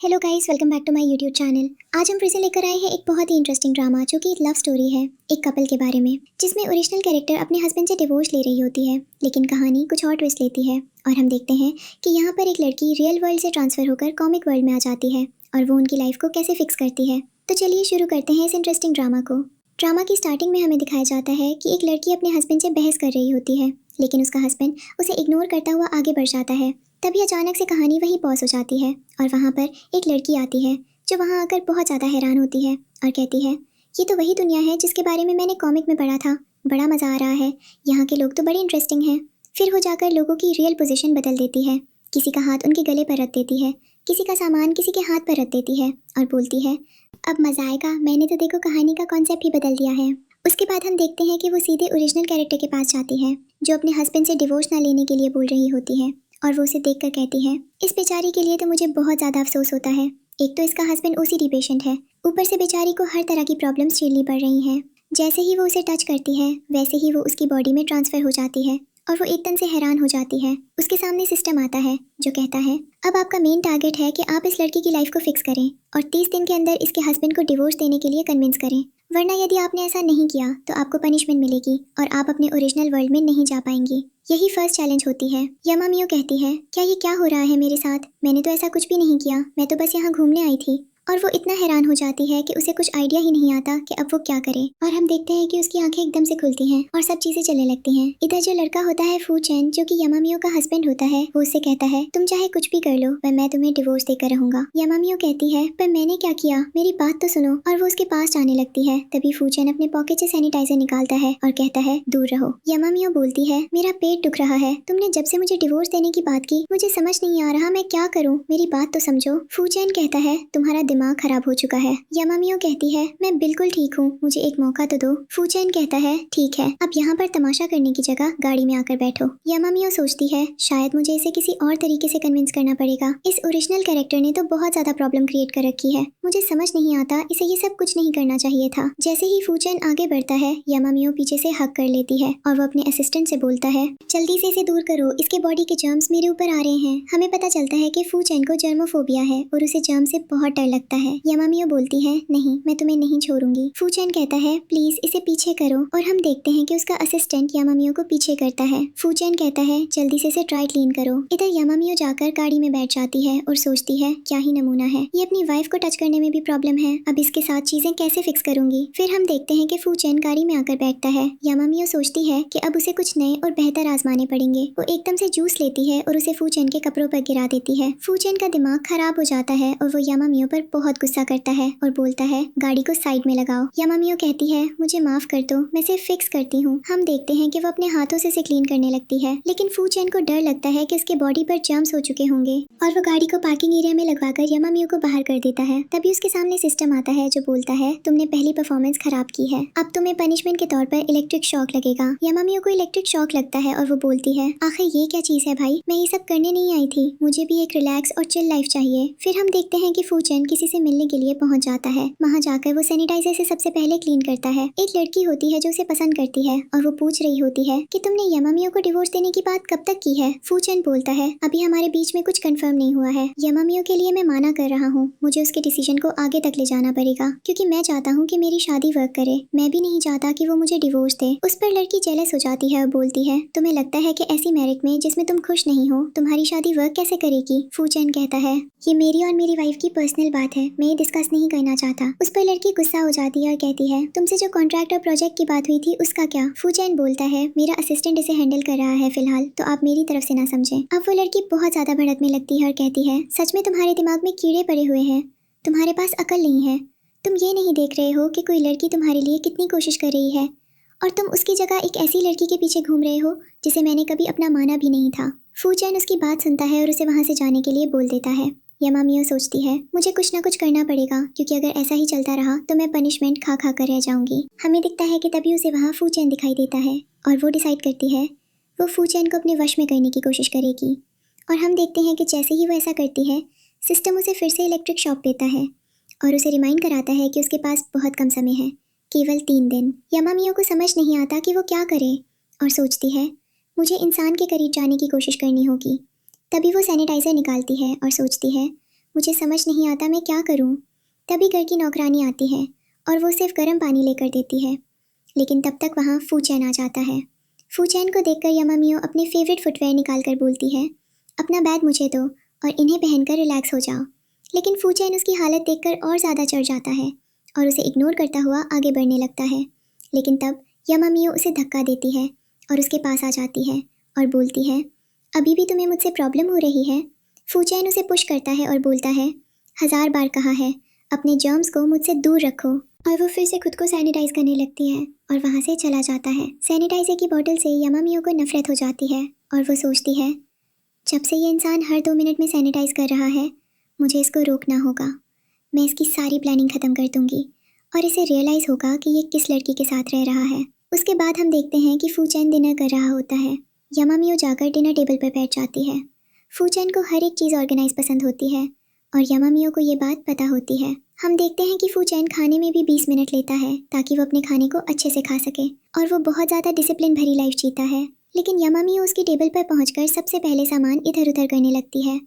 Hello guys, welcome back to my YouTube channel. आज हम फिर से लेकर आए हैं एक बहुत ही इंटरेस्टिंग ड्रामा जो कि एक लव स्टोरी है एक कपल के बारे में, जिसमें ओरिजिनल कैरेक्टर अपने हस्बैंड से डिवोर्स ले रही होती है, लेकिन कहानी कुछ और ट्विस्ट लेती है और हम देखते हैं कि यहाँ पर एक लड़की रियल वर्ल्ड से ट्रांसफर होकर कॉमिक वर्ल्ड में आ जाती है और वो उनकी लाइफ को कैसे फिक्स करती है। तो चलिए शुरू करते हैं इस इंटरेस्टिंग ड्रामा को। ड्रामा की स्टार्टिंग में हमें दिखाया जाता है कि एक लड़की अपने हस्बैंड से बहस कर रही होती है, लेकिन उसका हस्बैंड उसे इग्नोर करता हुआ आगे बढ़ जाता है। तभी अचानक से कहानी वहीं पॉज हो जाती है और वहाँ पर एक लड़की आती है जो वहाँ आकर बहुत ज़्यादा हैरान होती है और कहती है, ये तो वही दुनिया है जिसके बारे में मैंने कॉमिक में पढ़ा था। बड़ा मज़ा आ रहा है, यहाँ के लोग तो बड़े इंटरेस्टिंग हैं। फिर वो जाकर लोगों की रियल पोजीशन बदल देती है, किसी का हाथ उनके गले पर रख देती है, किसी का सामान किसी के हाथ पर रख देती है और बोलती है, अब मज़ा आएगा, मैंने तो देखो कहानी का कॉन्सेप्ट ही बदल दिया है। उसके बाद हम देखते हैं कि वो सीधे ओरिजिनल कैरेक्टर के पास जाती है जो अपने हस्बैंड से डिवोर्स ना लेने के लिए बोल रही होती है और वो उसे देखकर कहती है, इस बेचारी के लिए तो मुझे बहुत ज़्यादा अफसोस होता है। एक तो इसका हस्बैंड ओसीडी पेशेंट है, ऊपर से बेचारी को हर तरह की प्रॉब्लम्स झेलनी पड़ रही हैं। जैसे ही वो उसे टच करती है वैसे ही वो उसकी बॉडी में ट्रांसफ़र हो जाती है और वो एकदम से हैरान हो जाती है। उसके सामने सिस्टम आता है जो कहता है, अब आपका मेन टारगेट है कि आप इस लड़की की लाइफ को फिक्स करें और 30 दिन के अंदर इसके हस्बैंड को डिवोर्स देने के लिए कन्विंस करें, वरना यदि आपने ऐसा नहीं किया तो आपको पनिशमेंट मिलेगी और आप अपने ओरिजिनल वर्ल्ड में नहीं जा पाएंगी। यही फर्स्ट चैलेंज होती है। यामामियो कहती है, क्या ये क्या हो रहा है मेरे साथ? मैंने तो ऐसा कुछ भी नहीं किया, मैं तो बस यहाँ घूमने आई थी। और वो इतना हैरान हो जाती है कि उसे कुछ आइडिया ही नहीं आता कि अब वो क्या करे। और हम देखते हैं कि उसकी आंखें एकदम से खुलती हैं और सब चीजें चलने लगती हैं। इधर जो लड़का होता है फूचेन, जो कि यामामियो का हस्बैंड होता है, वो उससे कहता है, तुम चाहे कुछ भी कर लो पर मैं तुम्हें डिवोर्स देकर रहूंगा। यामामियो कहती है, पर मैंने क्या किया, मेरी बात तो सुनो। और वो उसके पास जाने लगती है। तभी फूचेन अपने पॉकेट से सैनिटाइजर निकालता है और कहता है, दूर रहो। यामामियो बोलती है, मेरा पेट दुख रहा है, तुमने जब से मुझे डिवोर्स देने की बात की मुझे समझ नहीं आ रहा मैं क्या करूँ, मेरी बात तो समझो। फूचेन कहता है, तुम्हारा दिमाग खराब हो चुका है। यामामियो कहती है, मैं बिल्कुल ठीक हूँ, मुझे एक मौका तो दो। फूचेन कहता है, ठीक है, अब यहाँ पर तमाशा करने की जगह गाड़ी में आकर बैठो। यामामियो सोचती है, शायद मुझे इसे किसी और तरीके से कन्विंस करना पड़ेगा। इस ओरिजिनल कैरेक्टर ने तो बहुत ज्यादा प्रॉब्लम क्रिएट कर रखी है, मुझे समझ नहीं आता इसे ये सब कुछ नहीं करना चाहिए था। जैसे ही फूचेन आगे बढ़ता है यामामियो पीछे से हक कर लेती है और वो अपने असिस्टेंट से बोलता है, जल्दी से इसे दूर करो, इसके बॉडी के जर्म्स मेरे ऊपर आ रहे हैं। हमें पता चलता है कि फूचेन को जर्मोफोबिया है और उसे जर्म से बहुत डर लगता है। यामामियो बोलती है, नहीं, मैं तुम्हें नहीं छोड़ूंगी। फूचेन कहता है, प्लीज इसे पीछे करो और हम देखते हैं कि उसका असिस्टेंट यामामियो को पीछे करता है। फूचेन कहता है, जल्दी से इसे ड्राई क्लीन करो। इधर यामामियो जाकर गाड़ी में बैठ जाती है और सोचती है, क्या ही नमूना है, ये अपनी वाइफ को टच करने में भी प्रॉब्लम है, अब इसके साथ चीजें कैसे फिक्स करूंगी। फिर हम देखते हैं कि फूचेन गाड़ी में आकर बैठता है। यामामियो सोचती है कि अब उसे कुछ नए और बेहतर आजमाने पड़ेंगे। वो एकदम से जूस लेती है और उसे फूचेन के कपड़ों पर गिरा देती है। फूचेन का दिमाग खराब हो जाता है और वो यामामियो पर बहुत गुस्सा करता है और बोलता है, गाड़ी को साइड में लगाओ। यामामियो कहती है, मुझे माफ कर दो, मैं इसे फिक्स करती हूँ। हम देखते हैं कि वो अपने हाथों से इसे क्लीन करने लगती है, लेकिन फूचेन को डर लगता है कि उसके बॉडी पर जर्म्स हो चुके होंगे और वो गाड़ी को पार्किंग एरिया में लगवाकर यामामियो को बाहर कर देता है। तभी उसके सामने सिस्टम आता है जो बोलता है, तुमने पहली परफॉर्मेंस खराब की है, अब तुम्हें पनिशमेंट के तौर पर इलेक्ट्रिक शॉक लगेगा। यामामियो को इलेक्ट्रिक शॉक लगता है और वो बोलती है, आखिर ये क्या चीज है भाई, मैं ये सब करने नहीं आई थी, मुझे भी एक रिलैक्स और चिल लाइफ चाहिए। फिर हम देखते हैं कि फूचेन किसी से मिलने के लिए पहुंच जाता है। वहां जाकर वो सैनिटाइजर से सबसे पहले क्लीन करता है। एक लड़की होती है जो उसे पसंद करती है और वो पूछ रही होती है कि तुमने यामामियो को डिवोर्स देने की बात कब तक की है। फूचेन बोलता है, अभी हमारे बीच में कुछ कंफर्म नहीं हुआ है, यामामियो के लिए मैं माना कर रहा हूँ, मुझे उसके डिसीजन को आगे तक ले जाना पड़ेगा क्योंकि मैं चाहता हूँ कि मेरी शादी वर्क करे, मैं भी नहीं चाहता कि वो मुझे डिवोर्स दे। उस पर लड़की जेलस हो जाती है और बोलती है, तुम्हें लगता है कि ऐसी मैरिज में जिसमें तुम खुश नहीं हो तुम्हारी शादी वर्क कैसे करेगी। फूचेन कहता है, ये मेरी और मेरी वाइफ की पर्सनल बात है, मैं ये डिस्कस नहीं करना चाहता। उस पर लड़की गुस्सा हो जाती है और कहती है, तुमसे जो कॉन्ट्रैक्ट और प्रोजेक्ट की बात हुई थी उसका क्या। फूचेन बोलता है, मेरा असिस्टेंट इसे हैंडल कर रहा है फिलहाल, तो आप मेरी तरफ से ना समझें। अब वो लड़की बहुत ज्यादा भड़कने लगती है और कहती है, सच में तुम्हारे दिमाग में कीड़े पड़े हुए हैं, तुम्हारे पास अकल नहीं है, तुम ये नहीं देख रहे हो कि कोई लड़की तुम्हारे लिए कितनी कोशिश कर रही है और तुम उसकी जगह एक ऐसी लड़की के पीछे घूम रहे हो जिसे मैंने कभी अपना माना भी नहीं था। फूचेन उसकी बात सुनता है और उसे वहां से जाने के लिए बोल देता है। यामामियो सोचती है, मुझे कुछ ना कुछ करना पड़ेगा क्योंकि अगर ऐसा ही चलता रहा तो मैं पनिशमेंट खा खा कर रह जाऊंगी। हमें दिखता है कि तभी उसे वहाँ फूचेन दिखाई देता है और वो डिसाइड करती है वो फूचेन को अपने वश में करने की कोशिश करेगी। और हम देखते हैं कि जैसे ही वो ऐसा करती है सिस्टम उसे फिर से इलेक्ट्रिक शॉक देता है और उसे रिमाइंड कराता है कि उसके पास बहुत कम समय है, केवल 3 दिन। यामामियो को समझ नहीं आता कि वो क्या करे और सोचती है, मुझे इंसान के करीब जाने की कोशिश करनी होगी। तभी वो सैनिटाइज़र निकालती है और सोचती है, मुझे समझ नहीं आता मैं क्या करूं। तभी घर की नौकरानी आती है और वो सिर्फ गर्म पानी लेकर देती है, लेकिन तब तक वहाँ फूचैन आ जाता है। फूचैन को देखकर यामामियो अपने फेवरेट फुटवेयर निकाल कर बोलती है, अपना बैग मुझे दो और इन्हें पहनकर रिलैक्स हो जाओ। लेकिन फूचैन उसकी हालत देखकर और ज़्यादा चढ़ जाता है और उसे इग्नोर करता हुआ आगे बढ़ने लगता है। लेकिन तब यामामियो उसे धक्का देती है और उसके पास आ जाती है और बोलती है, अभी भी तुम्हें मुझसे प्रॉब्लम हो रही है? फूचैन उसे पुश करता है और बोलता है, 1000 बार कहा है, अपने जर्म्स को मुझसे दूर रखो। और वो फिर से खुद को सैनिटाइज करने लगती है और वहाँ से चला जाता है। सैनिटाइजर की बोतल से यामामियो को नफरत हो जाती है और वो सोचती है, जब से ये इंसान हर 2 मिनट में सैनिटाइज कर रहा है, मुझे इसको रोकना होगा। मैं इसकी सारी प्लानिंग ख़त्म कर दूंगी और इसे रियलाइज़ होगा कि ये किस लड़की के साथ रह रहा है। उसके बाद हम देखते हैं कि फूचैन डिनर कर रहा होता है। यामामियो जाकर डिनर टेबल पर बैठ जाती है। फूचैन को हर एक चीज़ ऑर्गेनाइज पसंद होती है और यामामियो को ये बात पता होती है। हम देखते हैं कि फूचैन खाने में भी 20 मिनट लेता है ताकि वो अपने खाने को अच्छे से खा सके और वो बहुत ज़्यादा डिसिप्लिन भरी लाइफ जीता है। लेकिन यामामियो उसकी टेबल पर पहुंचकर सबसे पहले सामान इधर उधर करने लगती है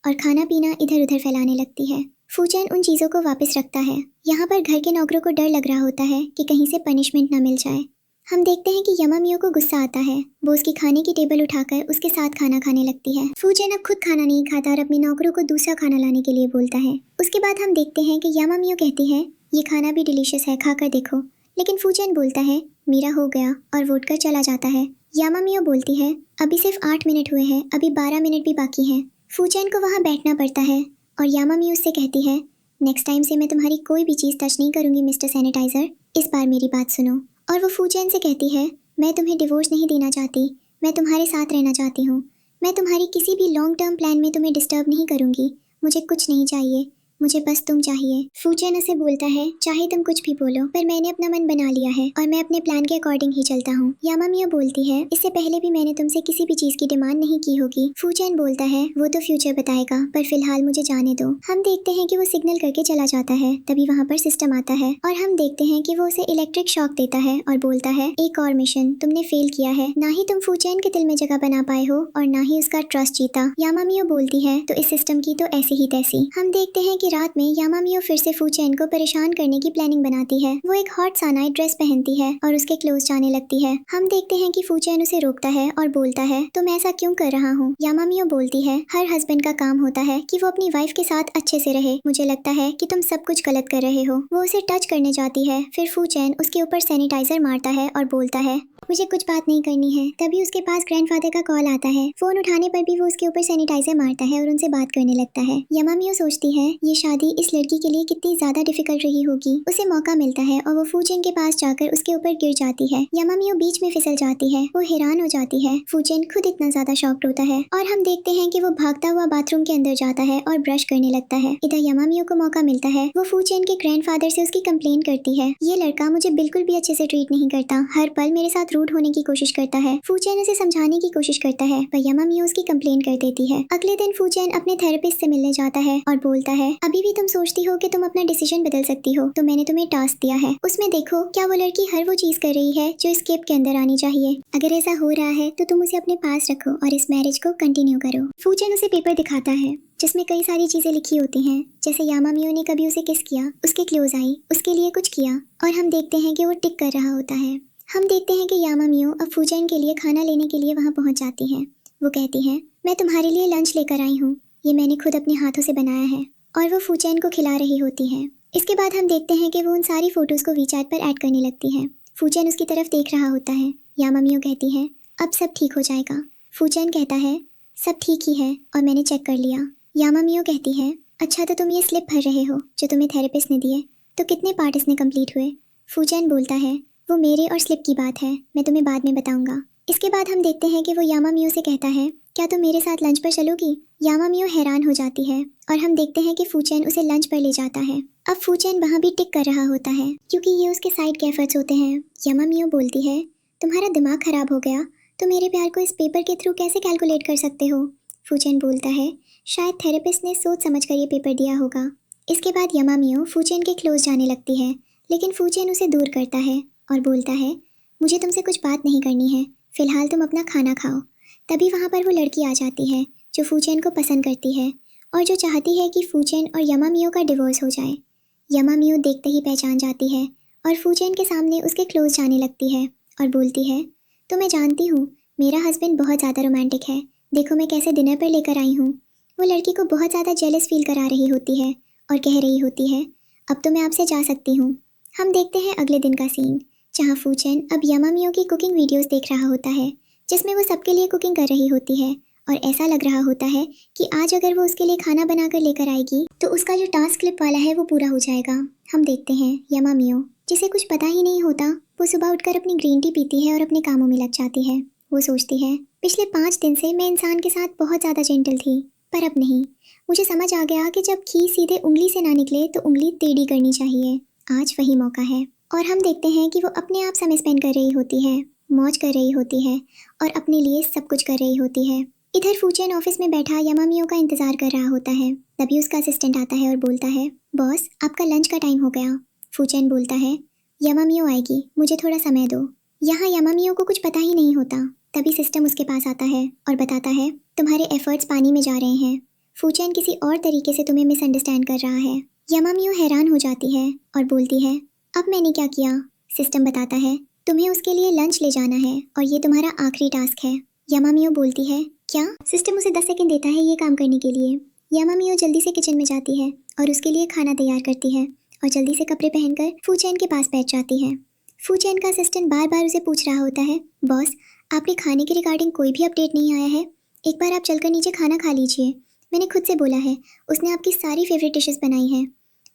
और खाना पीना इधर उधर फैलाने लगती है। फूचैन उन चीज़ों को वापस रखता है। यहाँ पर घर के नौकरों को डर लग रहा होता है कि कहीं से पनिशमेंट ना मिल जाए। हम देखते हैं कि यामामियो को गुस्सा आता है। वो उसकी खाने की टेबल उठाकर उसके साथ खाना खाने लगती है। फूचैन अब खुद खाना नहीं खाता और अपने नौकरों को दूसरा खाना लाने के लिए बोलता है। उसके बाद हम देखते हैं कि यामामियो कहती है, ये खाना भी डिलीशियस है, खाकर देखो। लेकिन फूचैन बोलता है, मेरा हो गया, और वोट कर चला जाता है। यामामियो बोलती है, अभी सिर्फ 8 मिनट हुए हैं, अभी 12 मिनट भी बाकी हैं। फूचैन को वहाँ बैठना पड़ता है और यामामियो उससे कहती है, नेक्स्ट टाइम से मैं तुम्हारी कोई भी चीज़ टच नहीं करूँगी मिस्टर सैनिटाइज़र, इस बार मेरी बात सुनो। और वो फूचैन से कहती है, मैं तुम्हें डिवोर्स नहीं देना चाहती, मैं तुम्हारे साथ रहना चाहती हूँ। मैं तुम्हारी किसी भी लॉन्ग टर्म प्लान में तुम्हें डिस्टर्ब नहीं करूँगी। मुझे कुछ नहीं चाहिए, मुझे बस तुम चाहिए। फूचैन उसे बोलता है, चाहे तुम कुछ भी बोलो, पर मैंने अपना मन बना लिया है और मैं अपने प्लान के अकॉर्डिंग ही चलता हूँ। यामामियो बोलती है, इससे पहले भी मैंने तुमसे किसी भी चीज़ की डिमांड नहीं की होगी। फूचैन बोलता है, वो तो फ्यूचर बताएगा, पर फिलहाल मुझे जाने दो। हम देखते हैं कि वो सिग्नल करके चला जाता है। तभी वहाँ पर सिस्टम आता है और हम देखते हैं कि वो उसे इलेक्ट्रिक शॉक देता है और बोलता है, एक और मिशन तुमने फेल किया है। ना ही तुम फूचैन के दिल में जगह बना पाए हो और ना ही उसका ट्रस्ट जीता। यामामियो बोलती है, तो इस सिस्टम की तो ऐसी ही तैसी। हम देखते हैं कि रात में यामामियो फिर से फूचैन को परेशान करने की प्लानिंग बनाती है। वो एक हॉट सा नाइट ड्रेस पहनती है और उसके क्लोज जाने लगती है। हम देखते हैं कि फूचैन उसे रोकता है और बोलता है, तुम ऐसा क्यों कर रहा हूँ? यामामियो बोलती है, हर हस्बैंड का काम होता है कि वो अपनी वाइफ के साथ अच्छे से रहे। मुझे लगता है कि तुम सब कुछ गलत कर रहे हो। वो उसे टच करने जाती है, फिर फूचैन उसके ऊपर सैनिटाइजर मारता है और बोलता है, मुझे कुछ बात नहीं करनी है। तभी उसके पास ग्रैंडफादर का कॉल आता है। फोन उठाने पर भी वो उसके ऊपर सैनिटाइजर मारता है और उनसे बात करने लगता है। यामामियो सोचती है, ये शादी इस लड़की के लिए कितनी ज्यादा डिफिकल्ट रही होगी। उसे मौका मिलता है और वो फूचैन के पास जाकर उसके ऊपर गिर जाती है। यामामियो बीच में फिसल जाती है। वो हैरान हो जाती है। फूचैन खुद इतना ज्यादा शॉक्ड होता है और हम देखते हैं कि वो भागता हुआ बाथरूम के अंदर जाता है और ब्रश करने लगता है। इधर यामामियो को मौका मिलता है। वो फूचैन के ग्रैंडफादर से उसकी कंप्लेन करती है, ये लड़का मुझे बिल्कुल भी अच्छे से ट्रीट नहीं करता, हर पल मेरे साथ रूड होने की कोशिश करता है। फूचैन उसे समझाने की कोशिश करता है पर यामामियो उसकी कंप्लेन कर देती है। अगले दिन फूचैन अपने थेरेपिस्ट से मिलने जाता है और बोलता है, अभी भी तुम सोचती हो कि तुम अपना डिसीजन बदल सकती हो, तो मैंने तुम्हें टास्क दिया है, उसमें देखो क्या वो लड़की हर वो चीज कर रही है जो इस केप के अंदर आनी चाहिए। अगर ऐसा हो रहा है तो तुम उसे अपने पास रखो और इस मैरिज को कंटिन्यू करो। फूचैन उसे पेपर दिखाता है जिसमें कई सारी चीजें लिखी होती हैं, जैसे यामामियो ने कभी उसे किस किया, उसके क्लोज आई, उसके लिए कुछ किया, और हम देखते हैं कि वो टिक कर रहा होता है। हम देखते हैं कि यामामियो अब फूचैन के लिए खाना लेने के लिए वहाँ पहुँच जाती है। वो कहती है, मैं तुम्हारे लिए लंच लेकर आई हूँ, ये मैंने खुद अपने हाथों से बनाया है, और वो फूचैन को खिला रही होती है। इसके बाद हम देखते हैं कि वो उन सारी फोटोज़ को वीचैट पर ऐड करने लगती है। फूचैन उसकी तरफ देख रहा होता है। यामामियो कहती है, अब सब ठीक हो जाएगा। फूचैन कहता है, सब ठीक ही है और मैंने चेक कर लिया। यामामियो कहती है, अच्छा तो तुम ये स्लिप भर रहे हो जो तुम्हें थेरेपिस्ट ने दिए, तो कितने पार्ट इसने कंप्लीट हुए? फूचैन बोलता है, वो मेरे और स्लिप की बात है, मैं तुम्हें बाद में बताऊंगा। इसके बाद हम देखते हैं कि वो यामामियो से कहता है, क्या तुम मेरे साथ लंच पर चलोगी? यामामियो हैरान हो जाती है और हम देखते हैं कि फूचैन उसे लंच पर ले जाता है। अब फूचैन वहाँ भी टिक कर रहा होता है क्योंकि ये उसके साइड के एफर्ट्स होते हैं। यामामियो बोलती है, तुम्हारा दिमाग खराब हो गया, तो मेरे प्यार को इस पेपर के थ्रू कैसे कैलकुलेट कर सकते हो? फूचैन बोलता है, शायद थेरेपिस्ट ने सोच समझ कर ये पेपर दिया होगा। इसके बाद यामामियो फूचैन के क्लोज जाने लगती है, लेकिन फूचैन उसे दूर करता है और बोलता है, मुझे तुमसे कुछ बात नहीं करनी है, फिलहाल तुम अपना खाना खाओ। तभी वहाँ पर वो लड़की आ जाती है जो फूचैन को पसंद करती है और जो चाहती है कि फूचेन और यामामियो का डिवोर्स हो जाए। यामामियो देखते ही पहचान जाती है और फूचेन के सामने उसके क्लोज जाने लगती है और बोलती है, तो मैं जानती हूँ मेरा हस्बैंड बहुत ज़्यादा रोमांटिक है, देखो मैं कैसे डिनर पर लेकर आई हूँ। वो लड़की को बहुत ज़्यादा जेलस फील करा रही होती है और कह रही होती है, अब तो मैं आपसे जा सकती हूँ। हम देखते हैं अगले दिन का सीन, जहाँ फूचेन अब यामामियो की कुकिंग वीडियोस देख रहा होता है, जिसमें वो सबके लिए कुकिंग कर रही होती है और ऐसा लग रहा होता है कि आज अगर वो उसके लिए खाना बनाकर लेकर आएगी तो उसका जो टास्क क्लिप वाला है वो पूरा हो जाएगा। हम देखते हैं यामामियो, जिसे कुछ पता ही नहीं होता, वो सुबह उठकर अपनी ग्रीन टी पीती है और अपने कामों में लग जाती है। वो सोचती है, पिछले 5 दिन से मैं इंसान के साथ बहुत ज़्यादा जेंटल थी, पर अब नहीं। मुझे समझ आ गया कि जब घी सीधे उंगली से ना निकले तो उंगली टेढ़ी करनी चाहिए। आज वही मौका है। और हम देखते हैं कि वो अपने आप समय स्पेंड कर रही होती है, मौज कर रही होती है और अपने लिए सब कुछ कर रही होती है। इधर फूचेन ऑफिस में बैठा यामामियो का इंतजार कर रहा होता है। तभी उसका असिस्टेंट आता है और बोलता है, बॉस आपका लंच का टाइम हो गया। फूचेन बोलता है, यामामियो आएगी, मुझे थोड़ा समय दो। यहाँ यामामियो को कुछ पता ही नहीं होता। तभी सिस्टम उसके पास आता है और बताता है, तुम्हारे एफर्ट्स पानी में जा रहे हैं। फूचेन किसी और तरीके से तुम्हें मिसअंडरस्टैंड कर रहा है। यामामियो हैरान हो जाती है और बोलती है, अब मैंने क्या किया? सिस्टम बताता है, तुम्हें उसके लिए लंच ले जाना है और ये तुम्हारा आखिरी टास्क है। यामामियो बोलती है, क्या? सिस्टम उसे 10 सेकंड देता है ये काम करने के लिए। यामामियो जल्दी से किचन में जाती है और उसके लिए खाना तैयार करती है और जल्दी से कपड़े पहनकर फूचेन के पास बैठ जाती है। फूचेन का असिस्टेंट बार बार उसे पूछ रहा होता है, बॉस आपके खाने के रिगार्डिंग कोई भी अपडेट नहीं आया है, एक बार आप चलकर नीचे खाना खा लीजिए। मैंने खुद से बोला है, उसने आपकी सारी फेवरेट डिशेस बनाई हैं।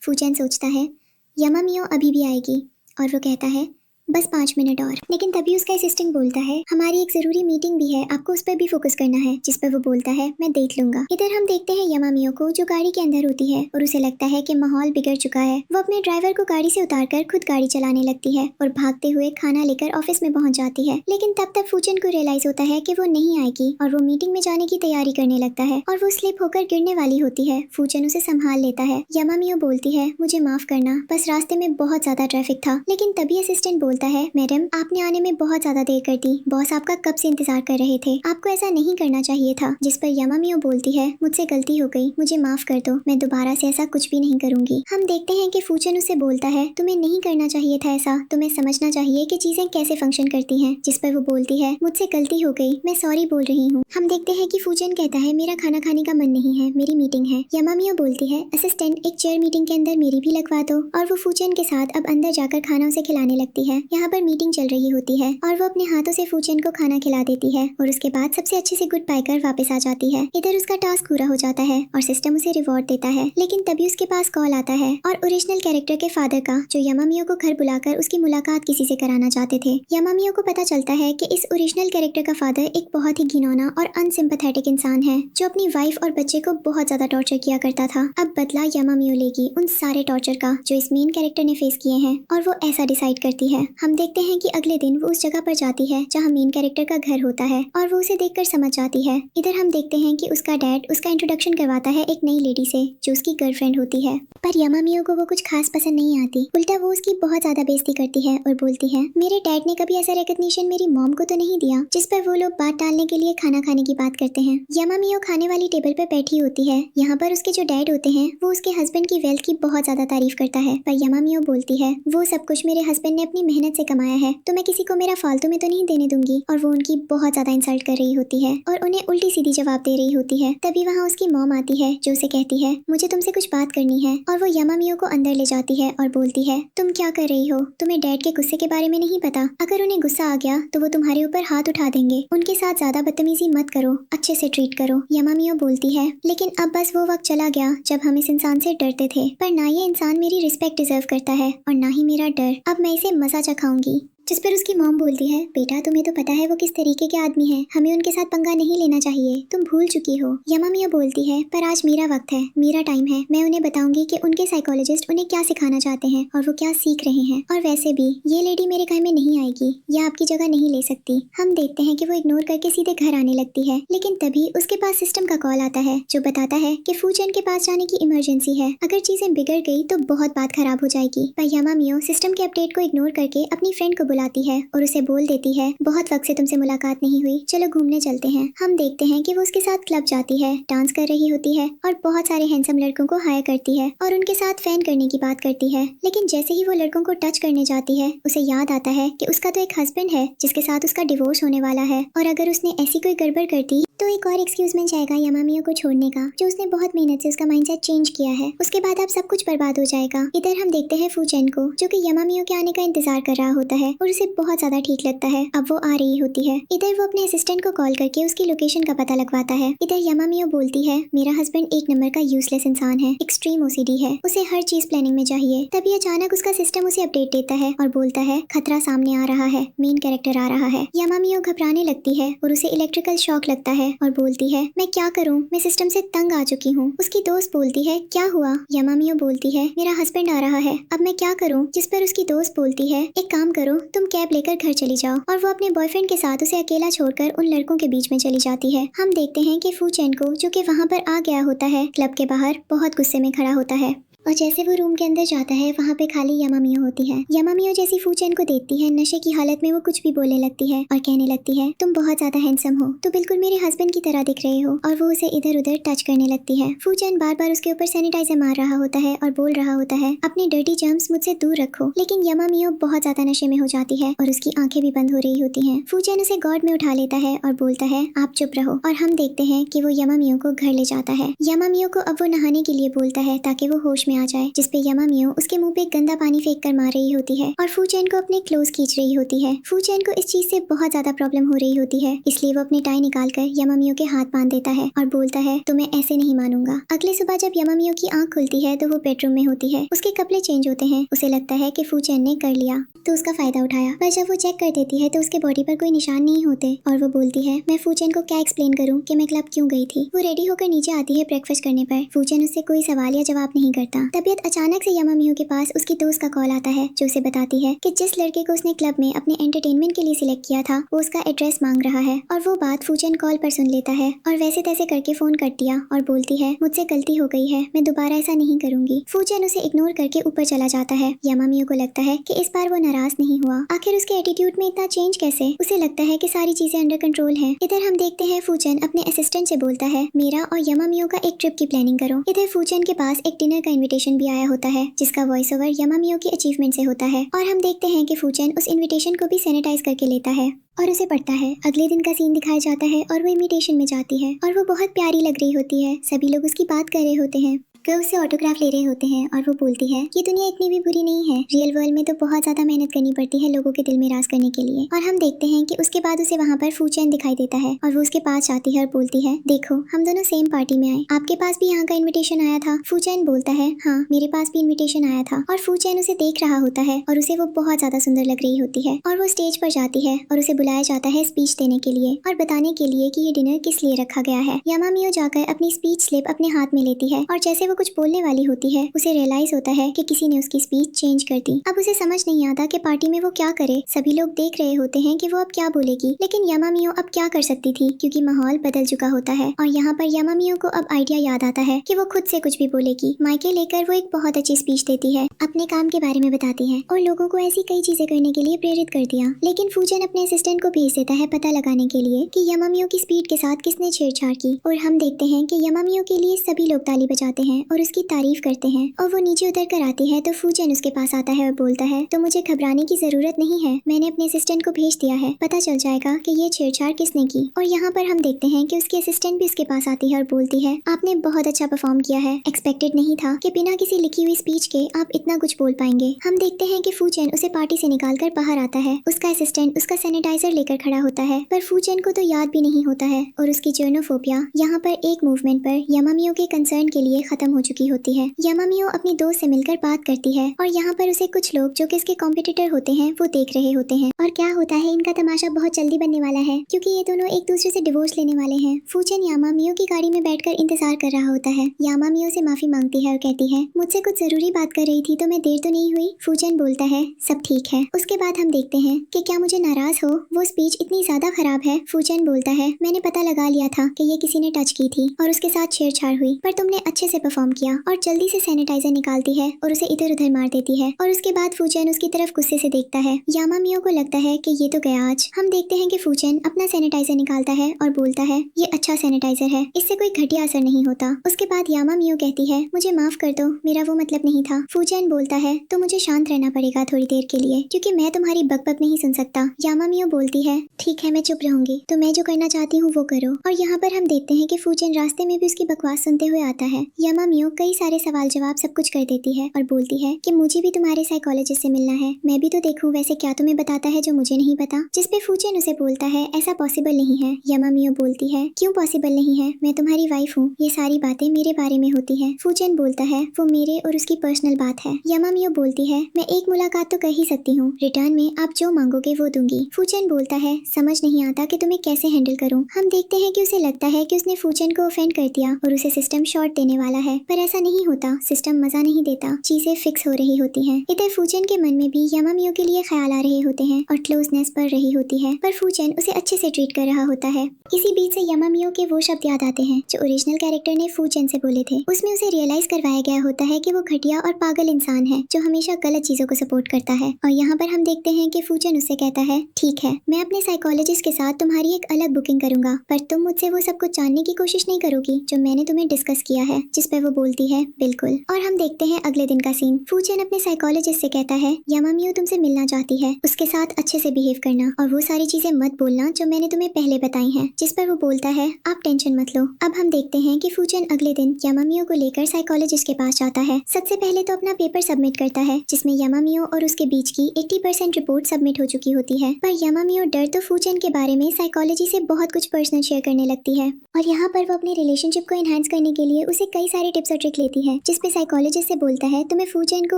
फूचेन सोचता है, यामामियो अभी भी आएगी, और वो कहता है, बस 5 मिनट और। लेकिन तभी उसका असिस्टेंट बोलता है, हमारी एक जरूरी मीटिंग भी है, आपको उस पर भी फोकस करना है। जिस पर वो बोलता है, मैं देख लूंगा। इधर हम देखते हैं यामामियो को, जो गाड़ी के अंदर होती है और उसे लगता है कि माहौल बिगड़ चुका है। वो अपने ड्राइवर को गाड़ी से उतारकर खुद गाड़ी चलाने लगती है और भागते हुए खाना लेकर ऑफिस में पहुंच जाती है। लेकिन तब तक फूचेन को रियलाइज होता है कि वो नहीं आएगी और वो मीटिंग में जाने की तैयारी करने लगता है और वो स्लिप होकर गिरने वाली होती है। फूचेन उसे संभाल लेता है। यामामियो बोलती है, मुझे माफ करना, बस रास्ते में बहुत ज्यादा ट्रैफिक था। लेकिन तभी असिस्टेंट बोलता है, मैडम आपने आने में बहुत ज्यादा देर कर दी, बॉस आपका कब से इंतजार कर रहे थे, आपको ऐसा नहीं करना चाहिए था। जिस पर यामामियो बोलती है, मुझसे गलती हो गई, मुझे माफ कर दो, मैं दोबारा से ऐसा कुछ भी नहीं करूंगी। हम देखते हैं कि फूचेन उससे बोलता है, तुम्हें नहीं करना चाहिए था ऐसा, तुम्हें समझना चाहिए कि चीजें कैसे फंक्शन करती हैं। जिस पर वो बोलती है, मुझसे गलती हो गई, मैं सॉरी बोल रही हूँ। हम देखते हैं कि फूचेन कहता है, मेरा खाना खाने का मन नहीं है, मेरी मीटिंग है। यामामियो बोलती है, असिस्टेंट एक चेयर मीटिंग के अंदर मेरी भी लगवा दो। और वो फूचेन के साथ अब अंदर जाकर खाना उसे खिलाने लगती है। यहाँ पर मीटिंग चल रही होती है और वो अपने हाथों से फूचेन को खाना खिला देती है और उसके बाद सबसे अच्छे से गुड बाय कर वापस आ जाती है। इधर उसका टास्क पूरा हो जाता है और सिस्टम उसे रिवॉर्ड देता है। लेकिन तभी उसके पास कॉल आता है और ओरिजिनल कैरेक्टर के फादर का, जो यामामियो को घर बुलाकर उसकी मुलाकात किसी से कराना चाहते थे। यामामियो को पता चलता है कि इस ओरिजिनल कैरेक्टर का फादर एक बहुत ही घिनौना और अनसिंपैथेटिक इंसान है, जो अपनी वाइफ और बच्चे को बहुत ज्यादा टॉर्चर किया करता था। अब बदला यामामियो लेगी उन सारे टॉर्चर का जो इस मेन कैरेक्टर ने फेस किए हैं और वो ऐसा डिसाइड करती है। हम देखते हैं कि अगले दिन वो उस जगह पर जाती है जहाँ मेन कैरेक्टर का घर होता है और वो उसे देखकर समझ जाती है। इधर हम देखते हैं कि उसका डैड उसका इंट्रोडक्शन करवाता है एक नई लेडी से, जो उसकी गर्लफ्रेंड होती है। पर यामामियो को वो कुछ खास पसंद नहीं आती, उल्टा वो उसकी बहुत ज्यादा बेइज्जती करती है और बोलती है, मेरे डैड ने कभी ऐसा रिकॉग्निशन मेरी मॉम को तो नहीं दिया। जिस पर वो लोग बात टालने के लिए खाना खाने की बात करते हैं। यामामियो खाने वाली टेबल पर बैठी होती है। यहाँ पर उसके जो डैड होते हैं वो उसके हस्बैंड की वेल्थ की बहुत ज्यादा तारीफ करता है। पर यामामियो बोलती है, वो सब कुछ मेरे हस्बैंड ने अपनी मेहनत से कमाया है, तो मैं किसी को मेरा फालतू में तो नहीं देने दूंगी। और वो उनकी बहुत ज्यादा इंसल्ट कर रही होती है और उन्हें उल्टी सीधी जवाब दे रही होती है। तभी वहाँ उसकी मॉम आती है, जो उसे कहती है, मुझे तुमसे कुछ बात करनी है। और वो यामामियो को अंदर ले जाती है और बोलती है, तुम क्या कर रही हो, तुम्हें डैड के गुस्से के बारे में नहीं पता। अगर उन्हें गुस्सा आ गया तो वो तुम्हारे ऊपर हाथ उठा देंगे। उनके साथ ज्यादा बदतमीजी मत करो, अच्छे से ट्रीट करो। यामामियो बोलती है, लेकिन अब बस वो वक्त चला गया जब हम इस इंसान से डरते थे, पर ना ये इंसान मेरी रिस्पेक्ट डिजर्व करता है और ना ही मेरा डर। अब मैं इसे मजा चखाऊंगी। जिस पर उसकी मॉम बोलती है, बेटा तुम्हें तो पता है वो किस तरीके के आदमी हैं, हमें उनके साथ पंगा नहीं लेना चाहिए, तुम भूल चुकी हो। यामामियो बोलती है, पर आज मेरा वक्त है, मेरा टाइम है, मैं उन्हें बताऊंगी कि उनके साइकोलॉजिस्ट उन्हें क्या सिखाना चाहते हैं और वो क्या सीख रहे हैं। और वैसे भी ये लेडी मेरे घर में नहीं आएगी या आपकी जगह नहीं ले सकती। हम देखते हैं कि वो इग्नोर करके सीधे घर आने लगती है। लेकिन तभी उसके पास सिस्टम का कॉल आता है, जो बताता है कि फूचेन के पास जाने की इमरजेंसी है, अगर चीजें बिगड़ गई तो बहुत बात खराब हो जाएगी। पर यामामियो सिस्टम के अपडेट को इग्नोर करके अपनी फ्रेंड को बुलाती है और उसे बोल देती है बहुत वक्त से तुमसे मुलाकात नहीं हुई, चलो घूमने चलते हैं। हम देखते हैं कि वो उसके साथ क्लब जाती है, डांस कर रही होती है और बहुत सारे हैंडसम लड़कों को हायर करती है और उनके साथ फैन करने की बात करती है। लेकिन जैसे ही वो लड़कों को टच करने जाती है उसे याद आता है कि उसका तो एक हस्बैंड है जिसके साथ उसका डिवोर्स होने वाला है, और अगर उसने ऐसी कोई गड़बड़ कर दी तो एक और एक्सक्यूज मिल जाएगा यामामियो को छोड़ने का, जो उसने बहुत मेहनत से उसका माइंडसेट चेंज किया है। उसके बाद अब सब कुछ बर्बाद हो जाएगा। इधर हम देखते हैं फूचेन को, जो कि यामामियो के आने का इंतजार कर रहा होता है और उसे बहुत ज्यादा ठीक लगता है। अब वो आ रही होती है। इधर वो अपने असिस्टेंट को कॉल करके उसकी लोकेशन का पता लगवाता है। इधर यामामियो बोलती है मेरा हस्बैंड एक नंबर का यूजलेस इंसान है, एक्सट्रीम ओसीडी है, उसे हर चीज प्लानिंग में चाहिए। तभी अचानक उसका सिस्टम उसे अपडेट देता है और बोलता है खतरा सामने आ रहा है, मेन कैरेक्टर आ रहा है। यामामियो घबराने लगती है और उसे इलेक्ट्रिकल शॉक लगता है और बोलती है मैं क्या करूं, मैं सिस्टम से तंग आ चुकी हूं। उसकी दोस्त बोलती है क्या हुआ? यामामियो बोलती है मेरा हस्बैंड आ रहा है, अब मैं क्या करूं? जिस पर उसकी दोस्त बोलती है एक काम करो, तुम कैब लेकर घर चली जाओ, और वो अपने बॉयफ्रेंड के साथ उसे अकेला छोड़कर उन लड़कों के बीच में चली जाती है। हम देखते हैं कि फूचेन को, जो कि वहाँ पर आ गया होता है क्लब के बाहर, बहुत गुस्से में खड़ा होता है और जैसे वो रूम के अंदर जाता है वहाँ पे खाली यामामियो होती है। यामामियो जैसी फूचेन को देखती है नशे की हालत में वो कुछ भी बोलने लगती है और कहने लगती है तुम बहुत ज्यादा हैंडसम हो, तो बिल्कुल मेरे हस्बैंड की तरह दिख रहे हो, और वो उसे इधर उधर टच करने लगती है। फूचेन बार बार उसके ऊपर सैनिटाइजर मार रहा होता है और बोल रहा होता है अपने डर्टी जर्म्स मुझसे दूर रखो, लेकिन यामामियो बहुत ज्यादा नशे में हो जाती है और उसकी आंखें भी बंद हो रही होती है। फूचेन उसे गॉड में उठा लेता है और बोलता है आप चुप रहो, और हम देखते हैं कि वो यामामियो को घर ले जाता है। यामामियो को अब वो नहाने के लिए बोलता है ताकि वो होश में आ जाए, जिसपे यामामियो उसके मुंह पे गंदा पानी फेंक कर मार रही होती है और फूचेन को अपने क्लोज खींच रही होती है। फूचेन को इस चीज से बहुत ज्यादा प्रॉब्लम हो रही होती है, इसलिए वो अपनी टाई निकाल कर यामामियो के हाथ बांध देता है और बोलता है तो मैं ऐसे नहीं मानूंगा। अगले सुबह जब यामामियो की आंख खुलती है तो वो बेडरूम में होती है। उसके कपड़े चेंज होते हैं, उसे लगता है कि फूचेन ने कर लिया तो उसका फायदा उठाया, पर जब वो चेक कर देती है तो उसके बॉडी पर कोई निशान नहीं होते और वो बोलती है मैं फूचेन को क्या एक्सप्लेन करूं कि मैं क्लब क्यों गई थी। वो रेडी होकर नीचे आती है ब्रेकफास्ट करने पर। फूचेन उससे कोई सवाल या जवाब नहीं करता। तबीयत अचानक से यामामियो के पास उसकी दोस्त का कॉल आता है, जो उसे बताती है कि जिस लड़के को उसने क्लब में अपने एंटरटेनमेंट के लिए सिलेक्ट किया था वो उसका एड्रेस मांग रहा है, और वो बात फूचेन कॉल पर सुन लेता है और वैसे तैसे करके फोन कर दिया और बोलती है मुझसे गलती हो गई है, मैं दोबारा ऐसा नहीं करूंगी। फूचेन उसे इग्नोर करके ऊपर चला जाता है। यामामियो को लगता है कि इस बार वो नाराज नहीं हुआ, आखिर उसके एटीट्यूड में इतना चेंज कैसे? उसे लगता है कि सारी चीजें अंडर कंट्रोल हैं। इधर हम देखते हैं फूचेन अपने असिस्टेंट से बोलता है मेरा और यामामियो का एक ट्रिप की प्लानिंग करो। इधर फूचेन के पास एक डिनर का इन्विटेशन भी आया होता है, जिसका वॉइस ओवर यामामियो की अचीवमेंट से होता है, और हम देखते हैं कि फूचेन उस इन्विटेशन को भी सैनिटाइज करके लेता है और उसे पढ़ता है। अगले दिन का सीन दिखाया जाता है और वो इन्विटेशन में जाती है और वो बहुत प्यारी लग रही होती है। सभी लोग उसकी बात कर रहे होते हैं, गर्ल्स से ऑटोग्राफ ले रहे होते हैं और वो बोलती है ये दुनिया इतनी भी बुरी नहीं है, रियल वर्ल्ड में तो बहुत ज्यादा मेहनत करनी पड़ती है लोगों के दिल में राज करने के लिए। और हम देखते हैं कि उसके बाद उसे वहाँ पर फूचेन दिखाई देता है और वो उसके पास जाती है और बोलती है देखो हम दोनों सेम पार्टी में आए, आपके पास भी यहाँ का इन्विटेशन आया था। फूचेन बोलता है हाँ मेरे पास भी इन्विटेशन आया था, और फूचेन उसे देख रहा होता है और उसे वो बहुत ज्यादा सुंदर लग रही होती है और वो स्टेज पर जाती है और उसे बुलाया जाता है स्पीच देने के लिए और बताने के लिए कि ये डिनर किस लिए रखा गया है। यामामियो जाकर अपनी स्पीच स्लिप अपने हाथ में लेती है और जैसे वो कुछ बोलने वाली होती है उसे रियलाइज होता है कि किसी ने उसकी स्पीच चेंज कर दी। अब उसे समझ नहीं आता कि पार्टी में वो क्या करे। सभी लोग देख रहे होते हैं कि वो अब क्या बोलेगी, लेकिन यामामियो अब क्या कर सकती थी क्योंकि माहौल बदल चुका होता है। और यहाँ पर यामामियो को अब आइडिया याद आता है कि वो खुद से कुछ भी बोलेगी। माइके लेकर वो एक बहुत अच्छी स्पीच देती है, अपने काम के बारे में बताती है और लोगों को ऐसी कई चीजें करने के लिए प्रेरित कर दिया। लेकिन फूचेन अपने असिस्टेंट को भेज देता है पता लगाने के लिए कि यामामियो की स्पीड के साथ किसने छेड़छाड़ की, और हम देखते हैं कि यामामियो के लिए सभी लोग ताली बजाते हैं और उसकी तारीफ करते हैं। और वो नीचे उतर कर आती है तो फूचेन उसके पास आता है और बोलता है तो मुझे घबराने की जरूरत नहीं है, मैंने अपने असिस्टेंट को भेज दिया है, पता चल जाएगा कि ये छेड़छाड़ किसने की। और यहाँ पर हम देखते हैं कि उसकी असिस्टेंट भी उसके पास आती है और बोलती है आपने बहुत अच्छा परफॉर्म किया है, एक्सपेक्टेड नहीं था कि बिना किसी लिखी हुई स्पीच के आप इतना कुछ बोल पाएंगे। हम देखते हैं कि फूचेन उसे पार्टी से निकाल कर बाहर आता है। उसका असिस्टेंट उसका सैनिटाइजर लेकर खड़ा होता है, पर फूचेन को तो याद भी नहीं होता है और उसकी जर्नोफोबिया यहाँ पर एक मूवमेंट पर यामामियो के कंसर्न के लिए खत्म हो चुकी होती है। यामामियो अपनी दोस्त से मिलकर बात करती है और यहाँ पर उसे कुछ लोग जो कि इसके कॉम्पिटिटर होते हैं वो देख रहे होते हैं, और क्या होता है इनका तमाशा बहुत जल्दी बनने वाला है क्योंकि ये दोनों एक दूसरे से डिवोर्स लेने वाले हैं। फूचेन यामामियो की गाड़ी में बैठकर इंतजार कर रहा होता है। यामामियो से माफी मांगती है और कहती है मुझसे कुछ जरूरी बात कर रही थी तो मैं देर तो नहीं हुई। फूचेन बोलता है सब ठीक है। उसके बाद हम देखते हैं कि क्या मुझे नाराज हो, वो स्पीच इतनी ज्यादा खराब है। फूचेन बोलता है मैंने पता लगा लिया था कि ये किसी ने टच की थी और उसके साथ छेड़छाड़ हुई, पर तुमने अच्छे से परफॉर्म परफॉर्म किया और जल्दी से सैनिटाइजर निकालती है और उसे इधर उधर मार देती है। और उसके बाद फूचेन उसकी तरफ गुस्से से देखता है। यामामियो को लगता है कि ये तो गया आज। हम देखते हैं कि फूचेन अपना सैनिटाइजर निकालता है और बोलता है ये अच्छा सैनिटाइजर है, इससे कोई घटिया असर नहीं होता। उसके बाद यामामियो कहती है मुझे माफ कर दो, मेरा वो मतलब नहीं था। फूचेन बोलता है तो मुझे शांत रहना पड़ेगा थोड़ी देर के लिए, क्योंकि मैं तुम्हारी बकबक नहीं सुन सकता। यामामियो बोलती है ठीक है मैं चुप रहूंगी, तो मैं जो करना चाहती हूँ वो करो। और यहाँ पर हम देखते हैं कि फूचेन रास्ते में भी उसकी बकवास सुनते हुए आता है। यामामियो कई सारे सवाल जवाब सब कुछ कर देती है और बोलती है कि मुझे भी तुम्हारे साइकोलॉजिस्ट से मिलना है, मैं भी तो देखूं वैसे क्या तुम्हें बताता है जो मुझे नहीं पता। जिसपे फूचेन उसे बोलता है ऐसा पॉसिबल नहीं है। यामामियो बोलती है क्यों पॉसिबल नहीं है, मैं तुम्हारी वाइफ हूँ, ये सारी बातें मेरे बारे में होती है। फूचेन बोलता है वो मेरे और उसकी पर्सनल बात है। यामामियो बोलती है मैं एक मुलाकात तो कर ही सकती हूँ, रिटर्न में आप जो मांगोगे वो दूंगी। फूचेन बोलता है समझ नहीं आता कि तुम्हें कैसे हैंडल करूँ। हम देखते हैं कि उसे लगता है कि उसने फूचेन को ऑफेंड कर दिया और उसे सिस्टम शॉट देने वाला है, पर ऐसा नहीं होता। सिस्टम मजा नहीं देता, चीजें फिक्स हो रही होती हैं। इधर फूचेन के मन में भी यामामियो के लिए ख्याल आ रहे होते हैं और क्लोजनेस बढ़ रही होती है, पर फूचेन उसे अच्छे से ट्रीट कर रहा होता है। इसी बीच से यामामियो के वो शब्द याद आते हैं जो ओरिजिनल कैरेक्टर ने फूचेन से बोले थे। उसमें उसे रियलाइज करवाया गया होता है कि वो घटिया और पागल इंसान है जो हमेशा गलत चीजों को सपोर्ट करता है। और यहाँ पर हम देखते हैं कि फूचेन उससे कहता है ठीक है मैं अपने साइकोलॉजिस्ट के साथ तुम्हारी एक अलग बुकिंग करूंगा, पर तुम मुझसे वो सब कुछ जानने की कोशिश नहीं करोगी जो मैंने तुम्हें डिस्कस किया है। जिस पर वो बोलती है बिल्कुल। और हम देखते हैं अगले दिन का सीन। फूचेन अपने साइकोलॉजिस्ट से कहता है यामामियो तुमसे मिलना चाहती है, उसके साथ अच्छे से बिहेव करना और वो सारी चीजें मत बोलना जो मैंने तुम्हें पहले बताई हैं। जिस पर वो बोलता है आप टेंशन मत लो। अब हम देखते हैं कि फूचेन अगले दिन यामामियो को लेकर साइकोलॉजिस्ट के पास जाता है। सबसे पहले तो अपना पेपर सबमिट करता है जिसमें यामामियो और उसके बीच की 80% रिपोर्ट सबमिट हो चुकी होती है, पर यामामियो डर तो फूचेन के बारे में साइकोलॉजी से बहुत कुछ पर्सनल शेयर करने लगती है। और यहाँ पर वो अपने रिलेशनशिप को एनहांस करने के लिए उसे कई सारे टिप्स और ट्रिक लेती है, जिसपे साइकोलॉजिस्ट से बोलता है तुम्हें फूचेन को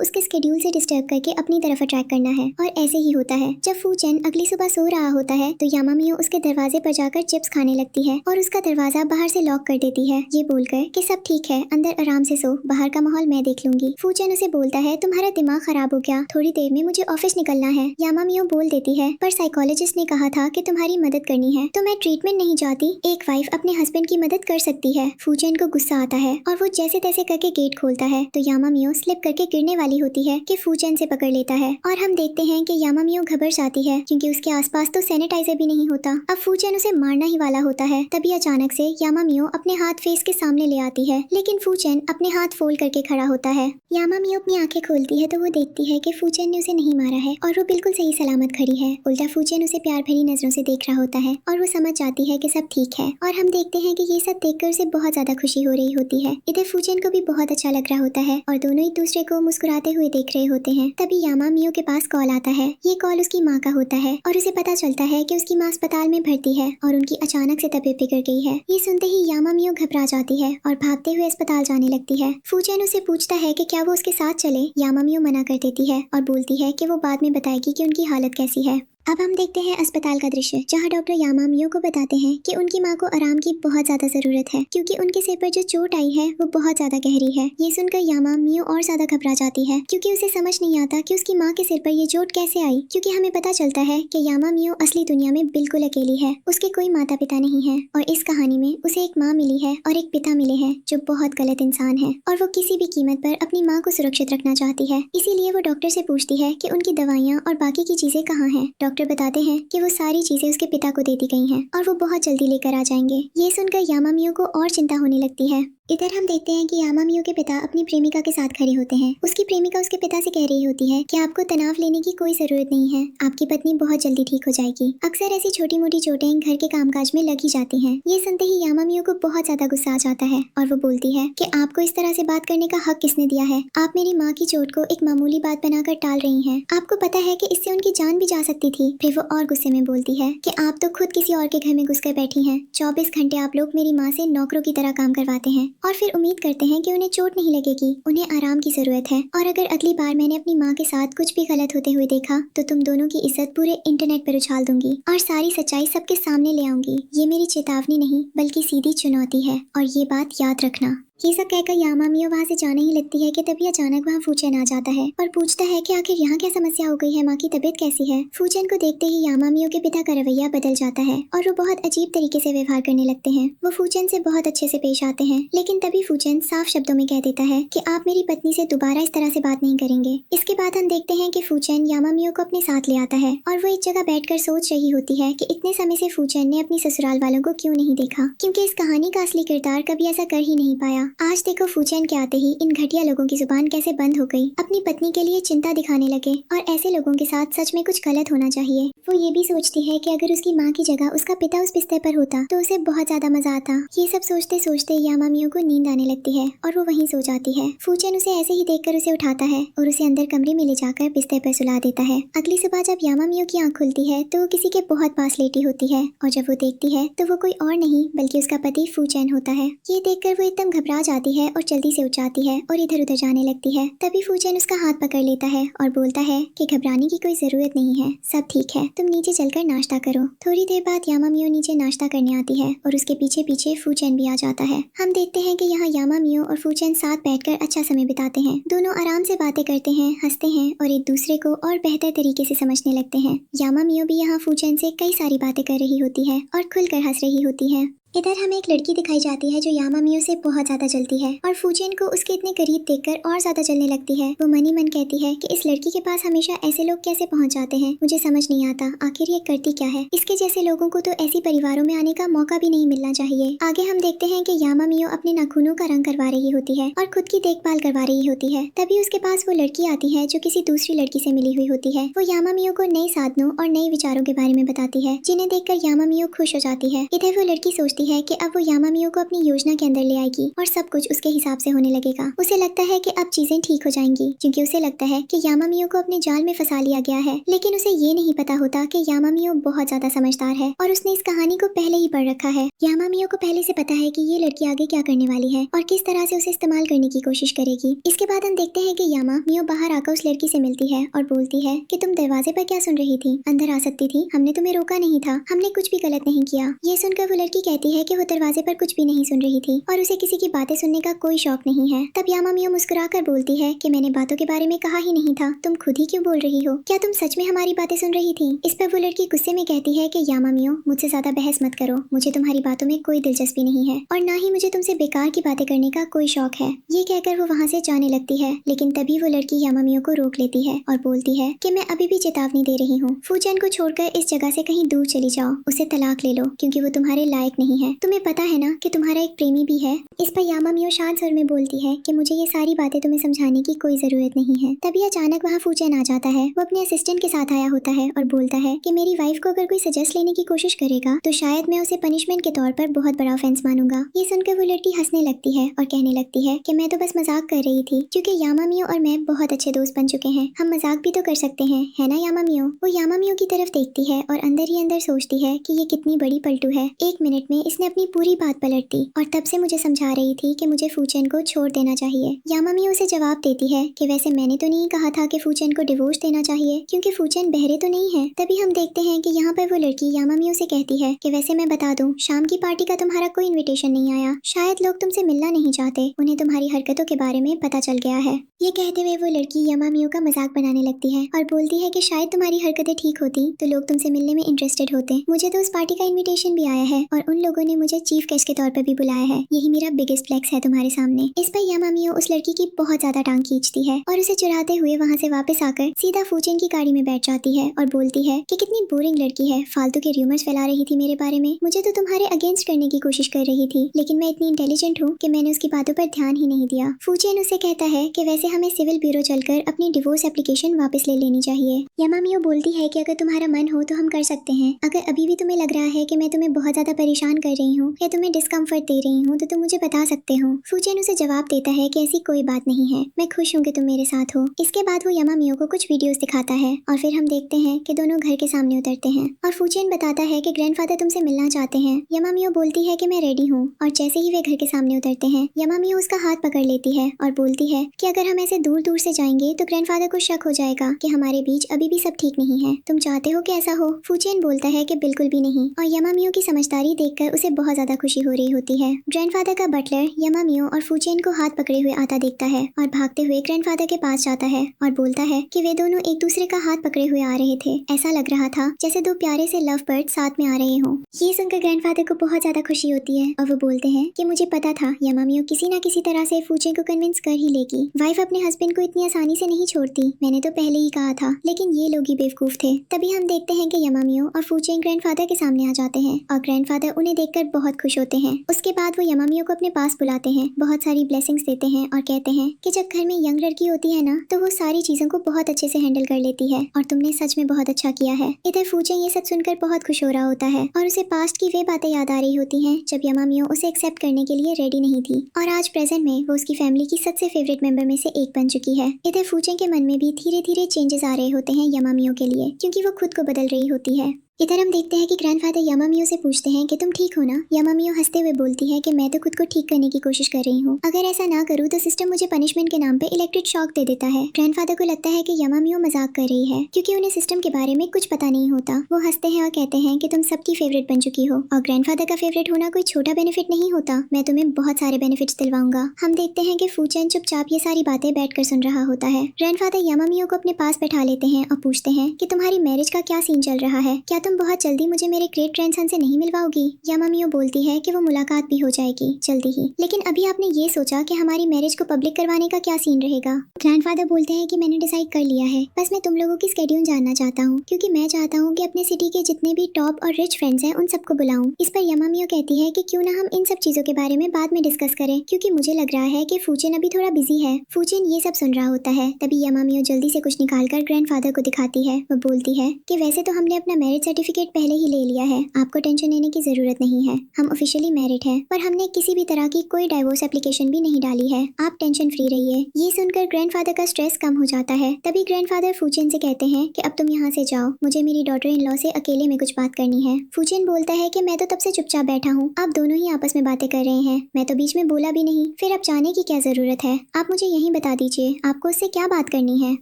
उसके स्केड्यूल से डिस्टर्ब करके अपनी तरफ अट्रैक्ट करना है। और ऐसे ही होता है। जब फूचेन अगली सुबह सो रहा होता है तो यामामियो उसके दरवाजे पर जाकर चिप्स खाने लगती है और उसका दरवाजा बाहर से लॉक कर देती है, ये बोलकर कि सब ठीक है, अंदर आराम से सो, बाहर का माहौल मैं देख लूंगी। फूचेन उसे बोलता है तुम्हारा दिमाग खराब हो गया, थोड़ी देर में मुझे ऑफिस निकलना है। यामामियो बोल देती है पर साइकोलॉजिस्ट ने कहा था कि तुम्हारी मदद करनी है, तो मैं ट्रीटमेंट नहीं चाहती, एक वाइफ अपने हस्बैंड की मदद कर सकती है। फूचेन को गुस्सा आता है और वो जैसे तैसे करके गेट खोलता है तो यामामियो स्लिप करके गिरने वाली होती है कि फूचेन से पकड़ लेता है। और हम देखते हैं कि यामामियो घबरा जाती है क्योंकि उसके आसपास तो सैनिटाइजर भी नहीं होता। अब फूचेन उसे मारना ही वाला होता है, तभी अचानक से यामामियो अपने हाथ फेस के सामने ले आती है, लेकिन फूचेन अपने हाथ फोल्ड करके खड़ा होता है। यामामियो अपनी आंखें खोलती है तो वो देखती है कि फूचेन ने उसे नहीं मारा है और वो बिल्कुल सही सलामत खड़ी है। उल्टा फूचेन उसे प्यार भरी नजरों से देख रहा होता है और वो समझ जाती है कि सब ठीक है। और हम देखते हैं कि ये सब देखकर उसे बहुत ज्यादा खुशी हो रही होती है। इधर फूचेन को भी बहुत अच्छा लग रहा होता है और दोनों एक दूसरे को मुस्कुराते हुए देख रहे होते हैं। तभी यामामियो के पास कॉल आता है। ये कॉल उसकी माँ का होता है और उसे पता चलता है कि उसकी माँ अस्पताल में भर्ती है और उनकी अचानक से तबीयत बिगड़ गई है। ये सुनते ही यामामियो घबरा जाती है और भागते हुए अस्पताल जाने लगती है। फूचेन उसे पूछता है कि क्या वो उसके साथ चले। यामामियो मना कर देती है और बोलती है कि वो बाद में बताएगी कि उनकी हालत कैसी है। अब हम देखते हैं अस्पताल का दृश्य जहां डॉक्टर यामामियो को बताते हैं कि उनकी मां को आराम की बहुत ज्यादा जरूरत है क्योंकि उनके सिर पर जो चोट आई है वो बहुत ज्यादा गहरी है। ये सुनकर यामामियो और ज्यादा घबरा जाती है क्योंकि उसे समझ नहीं आता कि उसकी मां के सिर पर ये चोट कैसे आई, क्योंकि हमें पता चलता है कि यामामियो असली दुनिया में बिल्कुल अकेली है, उसके कोई माता पिता नहीं है और इस कहानी में उसे एक माँ मिली है और एक पिता मिले हैं जो बहुत गलत इंसान है और वो किसी भी कीमत पर अपनी माँ को सुरक्षित रखना चाहती है। इसीलिए वो डॉक्टर से पूछती है कि उनकी दवाइयाँ और बाकी की चीजें कहाँ हैं। डॉक्टर बताते हैं कि वो सारी चीजें उसके पिता को दे दी गई हैं और वो बहुत जल्दी लेकर आ जाएंगे। ये सुनकर यामामियो को और चिंता होने लगती है। इधर हम देखते हैं कि यामामियो के पिता अपनी प्रेमिका के साथ खड़े होते हैं। उसकी प्रेमिका उसके पिता से कह रही होती है कि आपको तनाव लेने की कोई जरूरत नहीं है, आपकी पत्नी बहुत जल्दी ठीक हो जाएगी। अक्सर ऐसी छोटी मोटी चोटें घर के कामकाज में लगी जाती हैं। ये सुनते ही यामामियो को बहुत ज्यादा गुस्सा आ जाता है और वो बोलती है कि आपको इस तरह से बात करने का हक किसने दिया है? आप मेरी माँ की चोट को एक मामूली बात बनाकर टाल रही हैं। आपको पता है कि इससे उनकी जान भी जा सकती थी। फिर वो और गुस्से में बोलती है कि आप तो खुद किसी और के घर में घुसकर बैठी हैं। 24 घंटे आप लोग मेरी माँ से नौकरों की तरह काम करवाते हैं और फिर उम्मीद करते हैं कि उन्हें चोट नहीं लगेगी, उन्हें आराम की जरूरत है। और अगर अगली बार मैंने अपनी माँ के साथ कुछ भी गलत होते हुए देखा तो तुम दोनों की इज्जत पूरे इंटरनेट पर उछाल दूंगी और सारी सच्चाई सबके सामने ले आऊंगी। ये मेरी चेतावनी नहीं बल्कि सीधी चुनौती है और ये बात याद रखना। ये सब कहकर यामामियो वहाँ से जाने ही लगती है कि तभी अचानक वहाँ फूचेन आ जाता है और पूछता है कि आखिर यहाँ क्या समस्या हो गई है, माँ की तबीयत कैसी है। फूचेन को देखते ही यामामियो के पिता का रवैया बदल जाता है और वो बहुत अजीब तरीके से व्यवहार करने लगते हैं। वो फूचेन से बहुत अच्छे से पेश आते हैं, लेकिन तभी फूचेन साफ शब्दों में कह देता है कि आप मेरी पत्नी से दोबारा इस तरह से बात नहीं करेंगे। इसके बाद हम देखते हैं कि फूचेन यामामियो को अपने साथ ले आता है और वो एक जगह बैठकर सोच रही होती है कि इतने समय से फूचेन ने अपनी ससुराल वालों को क्यों नहीं देखा, क्योंकि इस कहानी का असली किरदार कभी ऐसा कर ही नहीं पाया। आज देखो फूचेन के आते ही इन घटिया लोगों की जुबान कैसे बंद हो गई, अपनी पत्नी के लिए चिंता दिखाने लगे और ऐसे लोगों के साथ सच में कुछ गलत होना चाहिए। वो ये भी सोचती है कि अगर उसकी माँ की जगह उसका पिता उस बिस्तर पर होता तो उसे बहुत ज्यादा मजा आता। ये सब सोचते सोचते यामामियो को नींद आने लगती है और वो वहीं सो जाती है। फूचेन उसे ऐसे ही देखकर उसे उठाता है और उसे अंदर कमरे में ले जाकर बिस्तर पर सुला देता है। अगली सुबह जब यामामियो की आंख खुलती है तो वो किसी के बहुत पास लेटी होती है और जब वो देखती है तो वो कोई और नहीं बल्कि उसका पति फूचेन होता है। ये देखकर वो एकदम घबरा जाती है और जल्दी से उठ जाती है और इधर उधर जाने लगती है। तभी फूचेन उसका हाथ पकड़ लेता है और बोलता है कि घबराने की कोई जरूरत नहीं है, सब ठीक है, तुम नीचे चलकर नाश्ता करो। थोड़ी देर बाद यामामियो नीचे नाश्ता करने आती है और उसके पीछे पीछे फूचेन भी आ जाता है। हम देखते हैं कि यहाँ यामामियो और फूचेन साथ बैठकर अच्छा समय बिताते हैं। दोनों आराम से बातें करते हैं, हंसते हैं और एक दूसरे को और बेहतर तरीके से समझने लगते हैं। यामामियो भी यहाँ फूचेन से कई सारी बातें कर रही होती है और खुलकर हंस रही होती है। इधर हमें एक लड़की दिखाई जाती है जो यामामियो से बहुत ज्यादा जलती है और फूचेन को उसके इतने करीब देखकर और ज्यादा जलने लगती है। वो मन ही मन कहती है कि इस लड़की के पास हमेशा ऐसे लोग कैसे पहुंच जाते हैं, मुझे समझ नहीं आता आखिर ये करती क्या है। इसके जैसे लोगों को तो ऐसी परिवारों में आने का मौका भी नहीं मिलना चाहिए। आगे हम देखते हैं कि यामामियो अपने नाखूनों का रंग करवा रही होती है और खुद की देखभाल करवा रही होती है। तभी उसके पास वो लड़की आती है जो किसी दूसरी लड़की से मिली हुई होती है। वो यामामियो को नए साधनों और नए विचारों के बारे में बताती है, जिन्हें देखकर यामामियो खुश हो जाती है। इधर वो लड़की सोचती है कि अब वो यामामियो को अपनी योजना के अंदर ले आएगी और सब कुछ उसके हिसाब से होने लगेगा। उसे लगता है कि अब चीजें ठीक हो जाएंगी, क्योंकि उसे लगता है कि यामामियो को अपने जाल में फंसा लिया गया है। लेकिन उसे ये नहीं पता होता कि यामामियो बहुत ज्यादा समझदार है और उसने इस कहानी को पहले ही पढ़ रखा है। यामामियो को पहले से पता है कि ये लड़की आगे क्या करने वाली है और किस तरह से उसे इस्तेमाल करने की कोशिश करेगी। इसके बाद हम देखते हैं कि यामामियो बाहर आकर उस लड़की से मिलती है और बोलती है कि तुम दरवाजे पर क्या सुन रही थी, अंदर आ सकती थी, हमने तुम्हें रोका नहीं था, हमने कुछ भी गलत नहीं किया। ये सुनकर वो लड़की कहती है कि वो दरवाजे पर कुछ भी नहीं सुन रही थी और उसे किसी की बातें सुनने का कोई शौक नहीं है। तब यामामियो मुस्कुराकर बोलती है कि मैंने बातों के बारे में कहा ही नहीं था, तुम खुद ही क्यों बोल रही हो, क्या तुम सच में हमारी बातें सुन रही थी। इस पर वो लड़की गुस्से में कहती है कि यामामियो मुझसे ज्यादा बहस मत करो, मुझे तुम्हारी बातों में कोई दिलचस्पी नहीं है और ना ही मुझे तुमसे बेकार की बातें करने का कोई शौक है। ये कहकर वो वहाँ से जाने लगती है, लेकिन तभी वो लड़की यामामियो को रोक लेती है और बोलती है कि मैं अभी भी चेतावनी दे रही हूँ, फूचेन को छोड़कर इस जगह से कहीं दूर चली जाओ, उसे तलाक ले लो, क्योंकि वो तुम्हारे लायक नहीं है। तुम्हें पता है ना कि तुम्हारा एक प्रेमी भी है। इस पर यामामियो शांत स्वर में बोलती है कि मुझे ये सारी बातें तुम्हें समझाने की कोई जरूरत नहीं है। तभी अचानक वहाँ फूचेन आ जाता है। वो अपने असिस्टेंट के साथ आया होता है और बोलता है कि मेरी वाइफ को अगर कोई सजेस्ट लेने की कोशिश करेगा तो शायद मैं उसे पनिशमेंट के तौर पर बहुत बड़ा ऑफेंस मानूंगा। ये सुनकर वो लड़की हंसने लगती है और कहने लगती है कि मैं तो बस मजाक कर रही थी, क्योंकि यामामियो और मैं बहुत अच्छे दोस्त बन चुके हैं, हम मजाक भी तो कर सकते हैं, है ना यामामियो। वो यामामियो की तरफ देखती है और अंदर ही अंदर सोचती है कि ये कितनी बड़ी पलटू है, एक मिनट में इसने अपनी पूरी बात पलट दी और तब से मुझे समझा रही थी कि मुझे फूचेन को छोड़ देना चाहिए। यामामियो उसे जवाब देती है कि वैसे मैंने तो नहीं कहा था कि फूचेन को डिवोर्स देना चाहिए, क्योंकि फूचेन बहरे तो नहीं है। तभी हम देखते हैं कि यहाँ पर वो लड़की यामामियो से कहती है कि वैसे मैं बता दूं, शाम की पार्टी का तुम्हारा कोई इनविटेशन नहीं आया, शायद लोग तुमसे मिलना नहीं चाहते, उन्हें तुम्हारी हरकतों के बारे में पता चल गया है। ये कहते हुए वो लड़की यामामियो का मजाक बनाने लगती है और बोलती है कि शायद तुम्हारी हरकतें ठीक होती तो लोग तुमसे मिलने में इंटरेस्टेड होते। मुझे तो उस पार्टी का इनविटेशन भी आया है और उन लोगों ने मुझे चीफ गेस्ट के तौर पर भी बुलाया है, यही मेरा बिगेस्ट फ्लेक्स है तुम्हारे सामने। इस पर यामामियो उस लड़की की बहुत ज्यादा टांग खींचती है और उसे चुराते हुए वहाँ से वापस आकर सीधा फूचेन की गाड़ी में बैठ जाती है और बोलती है कि कितनी बोरिंग लड़की है, फालतू के रूमर्स फैला रही थी मेरे बारे में, मुझे तो तुम्हारे अगेंस्ट करने की कोशिश कर रही थी, लेकिन मैं इतनी इंटेलिजेंट हूँ कि मैंने उसकी बातों पर ध्यान ही नहीं दिया। फूचेन उसे कहता है कि वैसे हमें सिविल ब्यूरो चलकर अपनी डिवोर्स एप्लीकेशन वापस ले लेनी चाहिए। यामामियो बोलती है कि अगर तुम्हारा मन हो तो हम कर सकते हैं, अगर अभी भी तुम्हें लग रहा है कि मैं तुम्हें बहुत ज्यादा परेशान कर रही हूँ या तुम्हें डिस्कम्फर्ट दे रही हूँ तो तुम मुझे बता सकते हो। फूचेन उसे जवाब देता है कि ऐसी कोई बात नहीं है, मैं खुश हूँ कि तुम मेरे साथ हो। इसके बाद वो यामामियो को कुछ वीडियोस दिखाता है और फिर हम देखते हैं कि दोनों घर के सामने उतरते हैं और फूचेन बताता है कि ग्रैंडफादर तुमसे मिलना चाहते हैं। यामामियो बोलती है कि मैं रेडी हूँ और जैसे ही वे घर के सामने उतरते हैं यामामियो उसका हाथ पकड़ लेती है और बोलती है कि अगर हम ऐसे दूर दूर से जाएंगे तो ग्रैंडफादर को शक हो जाएगा कि हमारे बीच अभी भी सब ठीक नहीं है, तुम चाहते हो कि ऐसा हो। फूचेन बोलता है कि बिल्कुल भी नहीं और यामामियो की समझदारी देखकर उसे बहुत ज्यादा खुशी हो रही होती है। ग्रैंडफादर का बटलर यामामियो और फूचेन को हाथ पकड़े हुए आता देखता है और भागते हुए ग्रैंडफादर के पास जाता है और बोलता है कि वे दोनों एक दूसरे का हाथ पकड़े हुए आ रहे थे। ऐसा लग रहा था जैसे दो प्यारे से लव बर्ड साथ में आ रहे हों। ये सुनकर ग्रैंडफादर को बहुत ज्यादा खुशी होती है और वो बोलते हैं कि मुझे पता था यामामियो किसी न किसी तरह से फूचेन को कन्विंस कर ही लेगी। वाइफ अपने हस्बैंड को इतनी आसानी से नहीं छोड़ती, मैंने तो पहले ही कहा था, लेकिन ये लोग ही बेवकूफ थे। तभी हम देखते हैं कि यामामियो और फूचेन ग्रैंडफादर के सामने आ जाते हैं और ग्रैंडफादर उन्हें देखकर बहुत खुश होते हैं। उसके बाद वो यामामियो को अपने पास बुलाते हैं, बहुत सारी ब्लेसिंग्स देते हैं और कहते हैं कि जब घर में यंग लड़की होती है ना तो वो सारी चीजों को बहुत अच्छे से हैंडल कर लेती है और तुमने सच में बहुत अच्छा किया है। इधर फूचेन ये सब सुनकर बहुत खुश हो रहा होता है और उसे पास्ट की वे बातें याद आ रही होती हैं जब यामामियो उसे एक्सेप्ट करने के लिए रेडी नहीं थी और आज प्रेजेंट में वो उसकी फैमिली की सबसे फेवरेट मेंबर में से एक बन चुकी है। इधर फूचेन के मन में भी धीरे धीरे चेंजेस आ रहे होते हैं यामामियो के लिए, क्योंकि वो खुद को बदल रही होती है। इधर हम देखते हैं कि ग्रैंडफादर यामामियो से पूछते हैं कि तुम ठीक हो ना। यामामियो हंसते हुए बोलती है कि मैं तो खुद को ठीक करने की कोशिश कर रही हूँ, अगर ऐसा ना करूँ तो सिस्टम मुझे पनिशमेंट के नाम पे इलेक्ट्रिक शॉक दे देता है। ग्रैंडफादर को लगता है कि यामामियो मजाक कर रही है क्योंकि उन्हें सिस्टम के बारे में कुछ पता नहीं होता। वो हंसते हैं और कहते हैं कि तुम सबकी फेवरेट बन चुकी हो और ग्रैंडफादर का फेवरेट होना कोई छोटा बेनिफिट नहीं होता, मैं तुम्हें बहुत सारे बेनिफिट्स दिलवाऊंगा। हम देखते हैं कि फूचेन चुपचाप ये सारी बातें बैठकर सुन रहा होता है। ग्रैंडफादर यामामियो को अपने पास बैठा लेते हैं और पूछते हैं कि तुम्हारी मैरिज का क्या सीन चल रहा है, क्या तुम बहुत जल्दी मुझे मेरे ग्रेट ग्रैंडसन से नहीं मिलवाओगी। यामामियो बोलती है कि वो मुलाकात भी हो जाएगी जल्दी ही, लेकिन अभी आपने ये सोचा कि हमारी मैरिज को पब्लिक करवाने का क्या सीन रहेगा। ग्रैंडफादर बोलते हैं कि मैंने डिसाइड कर लिया है, बस मैं तुम लोगों की स्केड्यूल जानना चाहता हूँ क्योंकि मैं चाहता हूँ कि अपने सिटी के जितने भी टॉप और रिच फ्रेंड्स हैं उन सबको बुलाऊं। इस पर यामामियो कहती है कि क्यों ना हम इन सब चीजों के बारे में बाद में डिस्कस करें क्योंकि मुझे लग रहा है कि फूचेन अभी थोड़ा बिजी है। फूचेन ये सब सुन रहा होता है। तभी यामामियो जल्दी से कुछ निकालकर ग्रैंडफादर को दिखाती है। वो बोलती है कि वैसे तो हमने अपना मैरिज सर्टिफिकेट पहले ही ले लिया है, आपको टेंशन लेने की जरूरत नहीं है, हम ऑफिशियली मैरिड हैं, पर हमने किसी भी तरह की कोई डाइवोर्स एप्लीकेशन भी नहीं डाली है, आप टेंशन फ्री रहिए। ये सुनकर ग्रैंडफादर का स्ट्रेस कम हो जाता है। तभी ग्रैंडफादर फूचेन से कहते हैं कि अब तुम यहाँ से जाओ, मुझे मेरी डॉटर इन लॉ से अकेले में कुछ बात करनी है। फूचेन बोलता है कि मैं तो तब से चुपचाप बैठा हूँ, आप दोनों ही आपस में बातें कर रहे हैं, मैं तो बीच में बोला भी नहीं, फिर अब जाने की क्या जरूरत है, आप मुझे यही बता दीजिए आपको उससे क्या बात करनी है।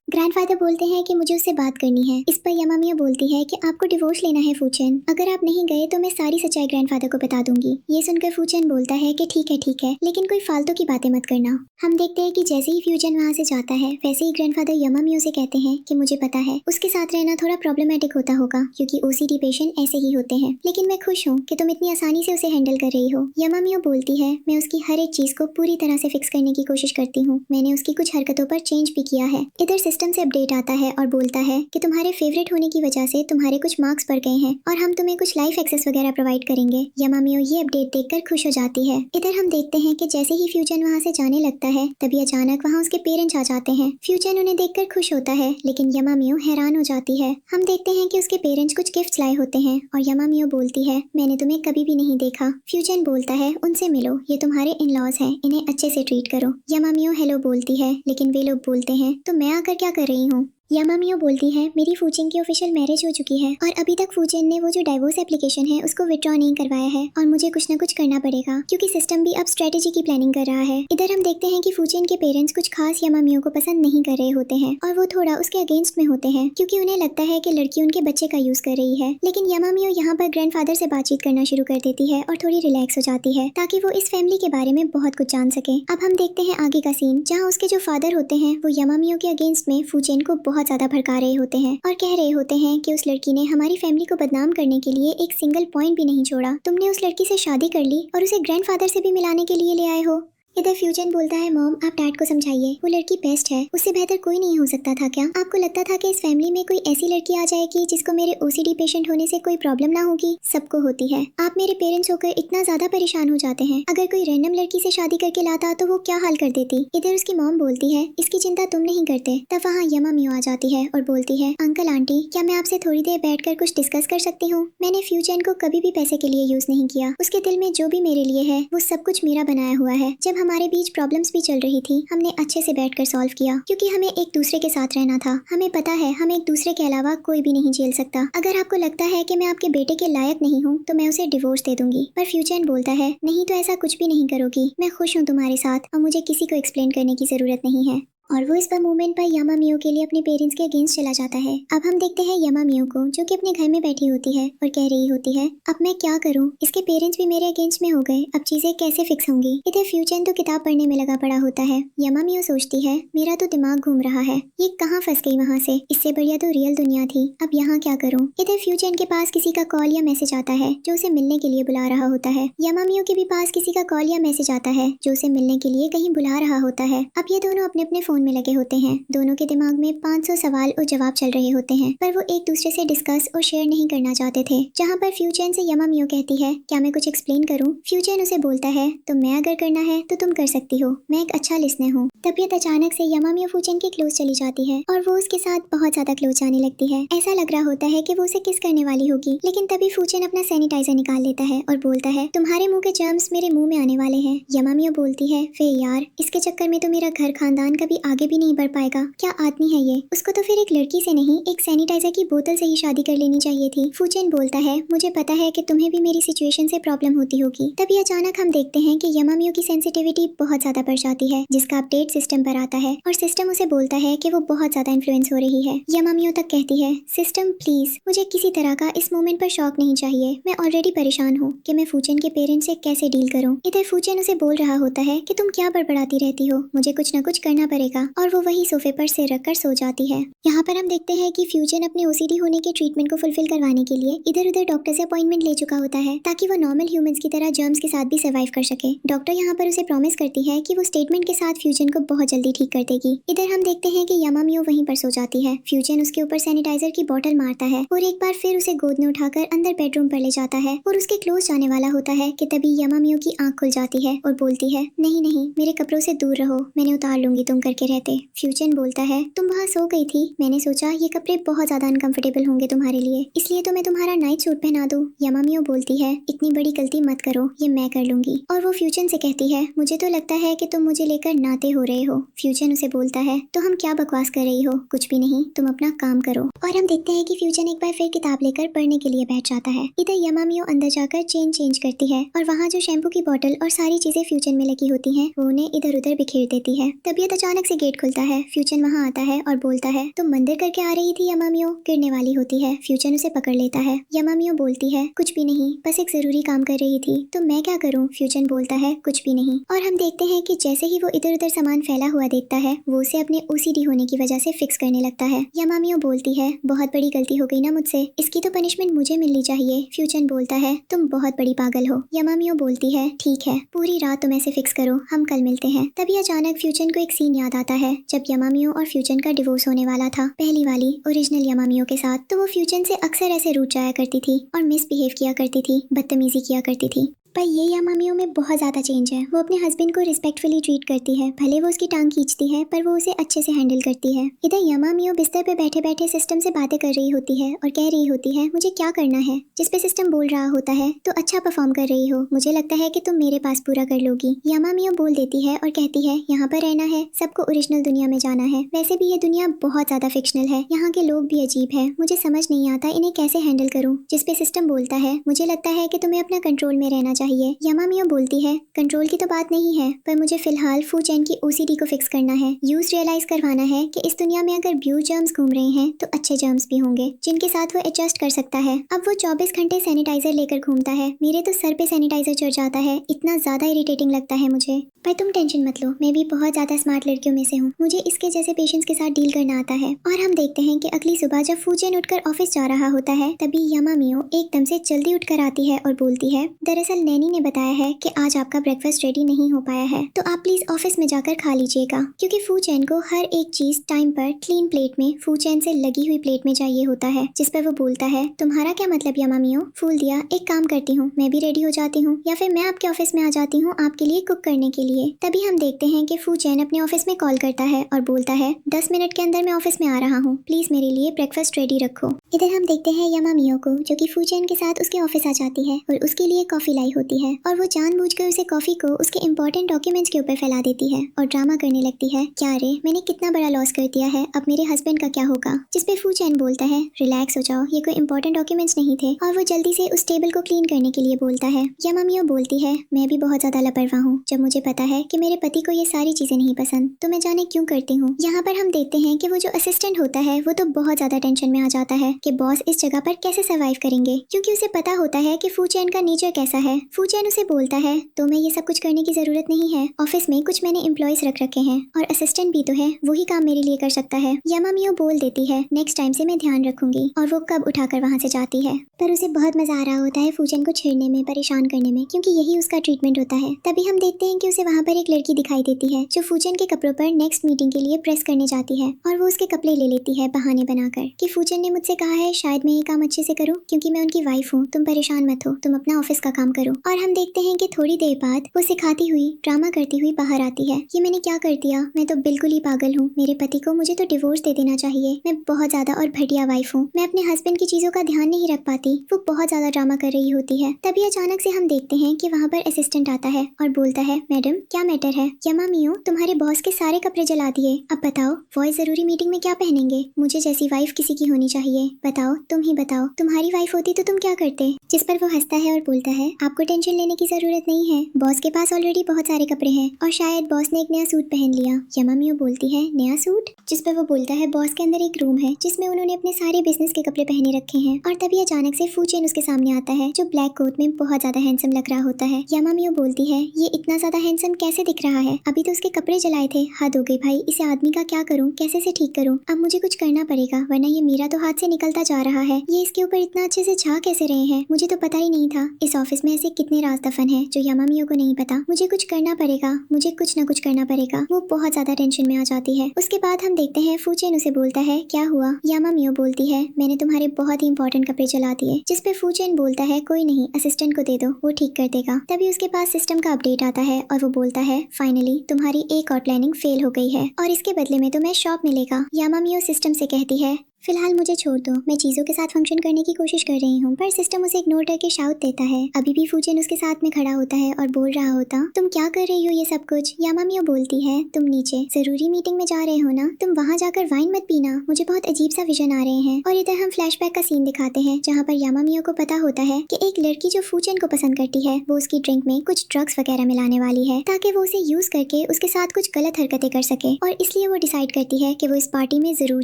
ग्रैंडफादर बोलते हैं कि मुझे उससे बात करनी है। इस पर यामामियो बोलती है कि आपको डिवोर्स लेना है फूचेन, अगर आप नहीं गए तो मैं सारी सच्चाई ग्रैंडफादर को बता दूंगी। ये सुनकर फूचेन बोलता है कि ठीक है, लेकिन कोई फालतू की बातें मत करना। हम देखते हैं कि जैसे ही फ्यूजन वहाँ से जाता है वैसे ही ग्रैंडफादर यामामियो से कहते हैं कि मुझे पता है उसके साथ रहना थोड़ा प्रॉब्लमेटिक होता होगा क्योंकि ओसीडी पेशेंट ऐसे ही होते हैं, लेकिन मैं खुश हूँ कि तुम इतनी आसानी से उसे हैंडल कर रही हो। यामामियो बोलती है मैं उसकी हर एक चीज को पूरी तरह से फिक्स करने की कोशिश करती हूँ, मैंने उसकी कुछ हरकतों पर चेंज भी किया है। इधर सिस्टम से अपडेट आता है और बोलता है कि तुम्हारे फेवरेट होने की वजह से तुम्हारे कुछ मार्क्स बढ़ गए हैं और हम तुम्हें कुछ लाइफ एक्सेस वगैरह प्रोवाइड करेंगे। यामामियो ये अपडेट देखकर खुश हो जाती है। इधर हम देखते हैं कि जैसे ही फ्यूजन वहाँ से जाने लगता है तभी अचानक वहाँ उसके पेरेंट्स आ जाते हैं। फ्यूजन उन्हें देखकर खुश होता है लेकिन यामामियो हैरान हो जाती है। हम देखते हैं कि उसके पेरेंट्स कुछ गिफ्ट्स लाए होते हैं और यामामियो बोलती है मैंने तुम्हें कभी भी नहीं देखा। फ्यूजन बोलता है उनसे मिलो, ये तुम्हारे इन लॉज हैं, इन्हें अच्छे से ट्रीट करो। यामामियो हेलो बोलती है लेकिन वे लोग बोलते हैं तो मैं आकर क्या कर रही हूँ। यामामियो बोलती है मेरी फूचेन की ऑफिशियल मैरिज हो चुकी है और अभी तक फूचेन ने वो जो डाइवोर्स एप्लीकेशन है उसको विड्रॉ नहीं करवाया है और मुझे कुछ ना कुछ करना पड़ेगा क्योंकि सिस्टम भी अब स्ट्रेटेजी की प्लानिंग कर रहा है। इधर हम देखते हैं कि फूचेन के पेरेंट्स कुछ खास यामामियो को पसंद नहीं कर रहे होते हैं और वो थोड़ा उसके अगेंस्ट में होते हैं क्योंकि उन्हें लगता है कि लड़की उनके बच्चे का यूज कर रही है। लेकिन यामामियो यहाँ पर ग्रैंडफादर से बातचीत करना शुरू कर देती है और थोड़ी रिलैक्स हो जाती है ताकि वो इस फैमिली के बारे में बहुत कुछ जान सके। अब हम देखते हैं आगे का सीन जहाँ उसके जो फादर होते हैं वो यामामियो के अगेंस्ट में फूचेन को बहुत ज्यादा भड़का रहे होते हैं और कह रहे होते हैं कि उस लड़की ने हमारी फैमिली को बदनाम करने के लिए एक सिंगल पॉइंट भी नहीं छोड़ा, तुमने उस लड़की से शादी कर ली और उसे ग्रैंडफादर से भी मिलाने के लिए ले आए हो। इधर फ्यूजन बोलता है मॉम आप डैड को समझाइए, वो लड़की बेस्ट है, उससे बेहतर कोई नहीं हो सकता था क्या? आपको लगता था कि इस फैमिली में कोई ऐसी लड़की आ जाएगी जिसको मेरे ओसीडी पेशेंट होने से कोई प्रॉब्लम ना होगी? सबको होती है, आप मेरे पेरेंट्स होकर इतना ज्यादा परेशान हो जाते हैं, अगर कोई रैंडम लड़की से शादी करके लाता तो वो क्या हाल कर देती। इधर उसकी मॉम बोलती है इसकी चिंता तुम नहीं करते। तब वहाँ यामामियो आ जाती है और बोलती है अंकल आंटी क्या मैं आपसे थोड़ी देर बैठकर कुछ डिस्कस कर सकती हूँ? मैंने फ्यूजन को कभी भी पैसे के लिए यूज नहीं किया, उसके दिल में जो भी मेरे लिए है वो सब कुछ मेरा बनाया हुआ है। जब हमारे बीच प्रॉब्लम्स भी चल रही थी हमने अच्छे से बैठकर सॉल्व किया क्योंकि हमें एक दूसरे के साथ रहना था। हमें पता है हम एक दूसरे के अलावा कोई भी नहीं झेल सकता। अगर आपको लगता है कि मैं आपके बेटे के लायक नहीं हूँ तो मैं उसे डिवोर्स दे दूंगी। पर फ्यूजन बोलता है नहीं तो ऐसा कुछ भी नहीं करोगी, मैं खुश हूँ तुम्हारे साथ और मुझे किसी को एक्सप्लेन करने की जरूरत नहीं है। और वो इस मोमेंट पर यामामियो के लिए अपने पेरेंट्स के अगेंस्ट चला जाता है। अब हम देखते हैं यामामियो को, जो कि अपने घर में बैठी होती है और कह रही होती है, अब मैं क्या करूं, इसके पेरेंट्स भी मेरे अगेंस्ट में हो गए, अब चीजें कैसे फिक्स होंगी। इधर फ्यूचन तो किताब पढ़ने में लगा पड़ा होता है। यामामियो सोचती है, मेरा तो दिमाग घूम रहा है, ये कहाँ फंस गई वहाँ से, इससे बढ़िया तो रियल दुनिया थी, अब यहाँ क्या करूँ। इधर फ्यूचन के पास किसी का कॉल या मैसेज आता है जो उसे मिलने के लिए बुला रहा होता है। यामामियो के भी पास किसी का कॉल या मैसेज आता है जो उसे मिलने के लिए कहीं बुला रहा होता है। अब ये दोनों अपने अपने फोन में लगे होते हैं। दोनों के दिमाग में 500 सवाल और जवाब चल रहे होते हैं, पर वो एक दूसरे से डिस्कस और शेयर नहीं करना चाहते थे। जहाँ पर फ्यूचन से यामामियो कहती है, क्या मैं कुछ एक्सप्लेन करूँ। फ्यूचन उसे बोलता है, तो मैं अगर करना है तो तुम कर सकती हो, मैं एक अच्छा लिसनर हूँ। तबीयत अचानक से यामामियो फ्यूचन के क्लोज चली जाती है और वो उसके साथ बहुत ज्यादा क्लोज जाने लगती है। ऐसा लग रहा होता है कि वो उसे किस करने वाली होगी, लेकिन तभी फ्यूचन अपना सैनिटाइजर निकाल लेता है और बोलता है, तुम्हारे मुंह के जर्म्स मेरे मुंह में आने वाले हैं। यामामियो बोलती है, वे यार, इसके चक्कर में तो मेरा घर खानदान कभी आगे भी नहीं बढ़ पाएगा, क्या आदमी है ये, उसको तो फिर एक लड़की से नहीं एक सैनिटाइजर की बोतल से ही शादी कर लेनी चाहिए थी। फ्यूचन बोलता है, मुझे पता है कि तुम्हें भी मेरी सिचुएशन से प्रॉब्लम होती होगी। तभी अचानक हम देखते हैं कि यामामियो की सेंसिटिविटी बहुत ज्यादा बढ़ जाती है, जिसका अपडेट सिस्टम पर आता है और सिस्टम उसे बोलता है कि वो बहुत ज्यादा इन्फ्लुएंस हो रही है। यामामियो तक कहती है, सिस्टम प्लीज मुझे किसी तरह का इस मोमेंट पर शॉक नहीं चाहिए, मैं ऑलरेडी परेशान हूँ कि मैं फ्यूचन के पेरेंट्स से कैसे डील करूँ। इधर फ्यूचन उसे बोल रहा होता है कि तुम क्या बड़बड़ाती रहती हो, मुझे कुछ न कुछ करना पड़ेगा, और वो वही सोफे पर सिर रखकर सो जाती है। यहाँ पर हम देखते हैं कि फ्यूचन अपने ओसीडी होने के ट्रीटमेंट को फुलफिल करवाने के लिए इधर उधर डॉक्टर से अपॉइंटमेंट ले चुका होता है, ताकि वो नॉर्मल ह्यूमंस की तरह जर्म्स के साथ भी सर्वाइव कर सके। डॉक्टर यहाँ पर उसे प्रॉमिस करती है कि वो स्टेटमेंट के साथ फ्यूचन को बहुत जल्दी ठीक कर देगी। इधर हम देखते हैं कि यामामियो वहीं पर सो जाती है। फ्यूचन उसके ऊपर सैनिटाइजर की बोतल मारता है और एक बार फिर उसे गोद में उठाकर अंदर बेडरूम पर ले जाता है और उसके क्लोज जाने वाला होता है कि तभी यामामियो की आंख खुल जाती है और बोलती है, नहीं नहीं, मेरे कपड़ों से दूर रहो, मैंने उतार लूंगी तुम करके रहते। फ्यूचन बोलता है, तुम वहाँ सो गई थी, मैंने सोचा ये कपड़े बहुत ज्यादा अनकंफर्टेबल होंगे तुम्हारे लिए, इसलिए तो मैं तुम्हारा नाइट सूट पहना दूं। यामामियो बोलती है, इतनी बड़ी गलती मत करो, ये मैं कर लूंगी। और वो फ्यूचन से कहती है, मुझे तो लगता है कि तुम मुझे लेकर नाते हो रहे हो। फ्यूचन उसे बोलता है, तो हम क्या बकवास कर रही हो, कुछ भी नहीं, तुम अपना काम करो। और हम देखते हैं कि फ्यूचन एक बार फिर किताब लेकर पढ़ने के लिए बैठ जाता है। इधर यामामियो अंदर जाकर चेंज करती है और वहाँ जो शैम्पू की बोतल और सारी चीजें फ्यूचन में लगी होती हैं वो उन्हें इधर उधर बिखेर देती है। तबीयत अचानक से गेट खुलता है, फ्यूचन वहाँ आता है और बोलता है, तुम मंदिर करके आ रही थी यामामियो। गिरने वाली होती है, फ्यूचन उसे पकड़ लेता है। यामामियो बोलती है, कुछ भी नहीं, बस एक जरूरी काम कर रही थी, तो मैं क्या करूँ। फ्यूचन बोलता है, कुछ भी नहीं। और हम देखते हैं कि जैसे ही वो इधर उधर सामान फैला हुआ देखता है वो उसे अपने ओसीडी होने की वजह से फिक्स करने लगता है। यामामियो बोलती है, बहुत बड़ी गलती हो गई ना मुझसे, इसकी तो पनिशमेंट मुझे मिलनी चाहिए। फ्यूचन बोलता है, तुम बहुत बड़ी पागल हो। यामामियो बोलती है, ठीक है, पूरी रात तुम ऐसे फिक्स करो, हम कल मिलते हैं। तभी अचानक फ्यूचन को एक सीन याद आता है जब यामामियो और फ्यूचन का डिवोर्स होने वाला था, पहली वाली ओरिजिनल यामामियो के साथ। तो वो फ्यूचन से अक्सर ऐसे रूठ जाया करती थी और मिसबिहेव किया करती थी, बदतमीजी किया करती थी। पर ये यामामियो में बहुत ज़्यादा चेंज है। वो अपने हस्बैंड को रिस्पेक्टफुली ट्रीट करती है, भले वो उसकी टांग खींचती है पर वो उसे अच्छे से हैंडल करती है। इधर यामामियो बिस्तर पे बैठे बैठे सिस्टम से बातें कर रही होती है और कह रही होती है, मुझे क्या करना है। जिस पे सिस्टम बोल रहा होता है, तो अच्छा परफॉर्म कर रही हो, मुझे लगता है कि तुम मेरे पास पूरा कर लोगी। यामामियो बोल देती है और कहती है, यहाँ पर रहना है, सबको ओरिजिनल दुनिया में जाना है। वैसे भी ये दुनिया बहुत ज्यादा फिक्शनल है, यहाँ के लोग भी अजीब है, मुझे समझ नहीं आता इन्हें कैसे हैंडल करूँ। जिस पे सिस्टम बोलता है, मुझे लगता है कि तुम्हें अपना कंट्रोल में रहना चाहिए। यामामियो बोलती है, कंट्रोल की तो बात नहीं है, पर मुझे फिलहाल फ्यूचन की ओसीडी को फिक्स करना है। यूज रियलाइज करवाना है कि इस दुनिया में अगर ब्लू जर्म्स घूम रहे हैं तो अच्छे जर्म्स भी होंगे जिनके साथ वो एडजस्ट कर सकता है। अब वो 24 घंटे सैनिटाइजर लेकर घूमता है। मेरे तो सर पे सैनिटाइजर चढ़ जाता है, इतना ज्यादा इरिटेटिंग लगता है मुझे। पर तुम टेंशन मत लो, मैं भी बहुत ज्यादा स्मार्ट लड़कियों में से हूँ, मुझे इसके जैसे पेशेंट्स के साथ डील करना आता है। और हम देखते हैं कि अगली सुबह जब फ्यूचन उठकर ऑफिस जा रहा होता है, तभी यामामियो एकदम से जल्दी उठकर आती है और बोलती है, दरअसल नैनी ने बताया है कि आज आपका ब्रेकफास्ट रेडी नहीं हो पाया है, तो आप प्लीज ऑफिस में जाकर खा लीजिएगा। क्योंकि फ्यूचन को हर एक चीज टाइम पर क्लीन प्लेट में, फ्यूचन से लगी हुई प्लेट में चाहिए होता है। जिस पर वो बोलता है, तुम्हारा क्या मतलब यामामियो। फूल दिया, एक काम करती हूँ, मैं भी रेडी हो जाती हूँ, या फिर मैं आपके ऑफिस में आ जाती हूँ आपके लिए कुक करने के लिए। तभी हम देखते हैं कि फ्यूचन अपने ऑफिस में कॉल करता है और बोलता है, 10 मिनट के अंदर मैं ऑफिस में आ रहा हूँ, प्लीज मेरे लिए ब्रेकफास्ट रेडी रखो। इधर हम देखते हैं यामामियो को, जो कि फ्यूचन के साथ उसके ऑफिस आ जाती है और उसके लिए कॉफी लाई होती है और वो जानबूझकर उसे कॉफी को उसके इंपॉर्टेंट डॉक्यूमेंट्स के ऊपर फैला देती है और ड्रामा करने लगती है, क्या रे मैंने कितना बड़ा लॉस कर दिया है, अब मेरे हस्बैंड का क्या होगा। जिसपे फू चैन बोलता है, रिलैक्स हो जाओ, ये कोई इंपॉर्टेंट डॉक्यूमेंट्स नहीं थे, और वो जल्दी से उस टेबल को क्लीन करने के लिए बोलता है। यामामियो बोलती है, मैं भी बहुत ज्यादा लापरवाह हूँ, जब मुझे पता है कि मेरे पति को ये सारी चीजें नहीं पसंद तो मैं जाने क्यों करती हूँ। यहाँ पर हम देखते हैं कि वो जो असिस्टेंट होता है वो तो बहुत ज्यादा टेंशन में आ जाता है कि बॉस इस जगह पर कैसे सर्वाइव करेंगे, क्योंकि उसे पता होता है कि फू चैन का नेचर कैसा है। फू चैन उसे बोलता है, तो मैं ये सब कुछ करने की जरूरत नहीं है, ऑफिस में कुछ मैंने एम्प्लॉयज रख रखे हैं और असिस्टेंट भी तो है, वही काम मेरे लिए कर सकता है। यामामियो बोल देती है, नेक्स्ट टाइम से मैं ध्यान रखूंगी, और वो कब उठाकर वहाँ से जाती है। पर उसे बहुत मजा आ रहा होता है फूचैन को छेड़ने में, परेशान करने में, क्योंकि यही उसका ट्रीटमेंट होता है। तभी हम देखते हैं कि उसे वहाँ पर एक लड़की दिखाई देती है जो फूचैन के कपड़ों पर नेक्स्ट मीटिंग के लिए प्रेस करने जाती है और वो उसके कपड़े ले लेती है बहाने बनाकर कि फूचैन ने मुझसे कहा है शायद मैं ये काम अच्छे से करूँ क्योंकि मैं उनकी वाइफ हूँ, तुम परेशान मत हो, तुम अपना ऑफिस का काम करो। और हम देखते हैं कि थोड़ी देर बाद वो सिखाती हुई ड्रामा करती हुई बाहर आती है। ये मैंने क्या कर दिया, मैं तो बिल्कुल ही पागल हूँ, मेरे पति को मुझे तो डिवोर्स दे देना चाहिए, मैं बहुत ज्यादा और घटिया वाइफ हूँ, मैं अपने हस्बैंड की चीजों का ध्यान नहीं रख पाती। वो बहुत ज्यादा ड्रामा कर रही होती है। तभी अचानक से हम देखते हैं कि वहाँ पर असिस्टेंट आता है और बोलता है, मैडम क्या मैटर है। यामामियो, तुम्हारे बॉस के सारे कपड़े जला दिए, अब बताओ बॉयज जरूरी मीटिंग में क्या पहनेंगे, मुझे जैसी वाइफ किसी की होनी चाहिए, बताओ तुम ही बताओ, तुम्हारी वाइफ होती तो तुम क्या करते। जिस पर वो हंसता है और बोलता है, आपको टेंशन लेने की जरूरत नहीं है, बॉस के पास ऑलरेडी बहुत सारे कपड़े हैं और शायद बॉस ने एक नया सूट पहन लिया। यामामियो बोलती है, नया सूट। जिस पर वो बोलता है, बॉस के अंदर एक रूम है जिसमें उन्होंने अपने सारे बिजनेस के कपड़े पहने रखे हैं। और तभी अचानक से फूचेन उसके सामने आता है जो ब्लैक कोट में बहुत ज्यादा हैंडसम लग रहा होता है। यामामियो बोलती है, ये इतना ज्यादा हैंडसम कैसे दिख रहा है, अभी तो उसके कपड़े जलाए थे, हद हो गई भाई, इसे आदमी का क्या करूं, कैसे से ठीक करूं, अब मुझे कुछ करना पड़ेगा वरना ये मेरा तो हाथ से निकलता जा रहा है। ये इसके ऊपर इतना अच्छे से छा कैसे रहे हैं, मुझे तो पता ही नहीं था। इस ऑफिस में ऐसे कितने राज दफन है जो यामामियो को नहीं पता। मुझे कुछ करना पड़ेगा, मुझे कुछ ना कुछ करना पड़ेगा। वो बहुत ज्यादा टेंशन में आ जाती है। उसके बाद हम देखते हैं फूचेन उसे बोलता है, क्या हुआ। यामामियो बोलती है, मैंने तुम्हारे बहुत ही इंपॉर्टेंट कपड़े जला दिए। जिस पे फूचेन बोलता है, कोई नहीं, असिस्टेंट को दे दो, वो ठीक कर देगा। तभी उसके पास सिस्टम का अपडेट आता है और वो बोलता है, फाइनली तुम्हारी एक और प्लानिंग फेल हो गई है और इसके बदले में तुम्हें शॉप मिलेगा। यामामियो सिस्टम से कहती है, फिलहाल मुझे छोड़ दो, मैं चीजों के साथ फंक्शन करने की कोशिश कर रही हूँ। पर सिस्टम उसे इग्नोर करके शाउट देता है। अभी भी फूचेन उसके साथ में खड़ा होता है और बोल रहा होता, तुम क्या कर रही हो ये सब कुछ। यामामियो बोलती है, तुम नीचे जरूरी मीटिंग में जा रहे हो ना, तुम वहाँ जाकर वाइन मत पीना, मुझे बहुत अजीब सा विजन आ रहे हैं। और इधर हम फ्लैशबैक का सीन दिखाते हैं जहाँ पर यामामियो को पता होता है कि एक लड़की जो फूचेन को पसंद करती है वो उसकी ड्रिंक में कुछ ड्रग्स वगैरह मिलाने वाली है ताकि वो उसे यूज करके उसके साथ कुछ गलत हरकतें कर सके, और इसलिए वो डिसाइड करती है कि वो इस पार्टी में जरूर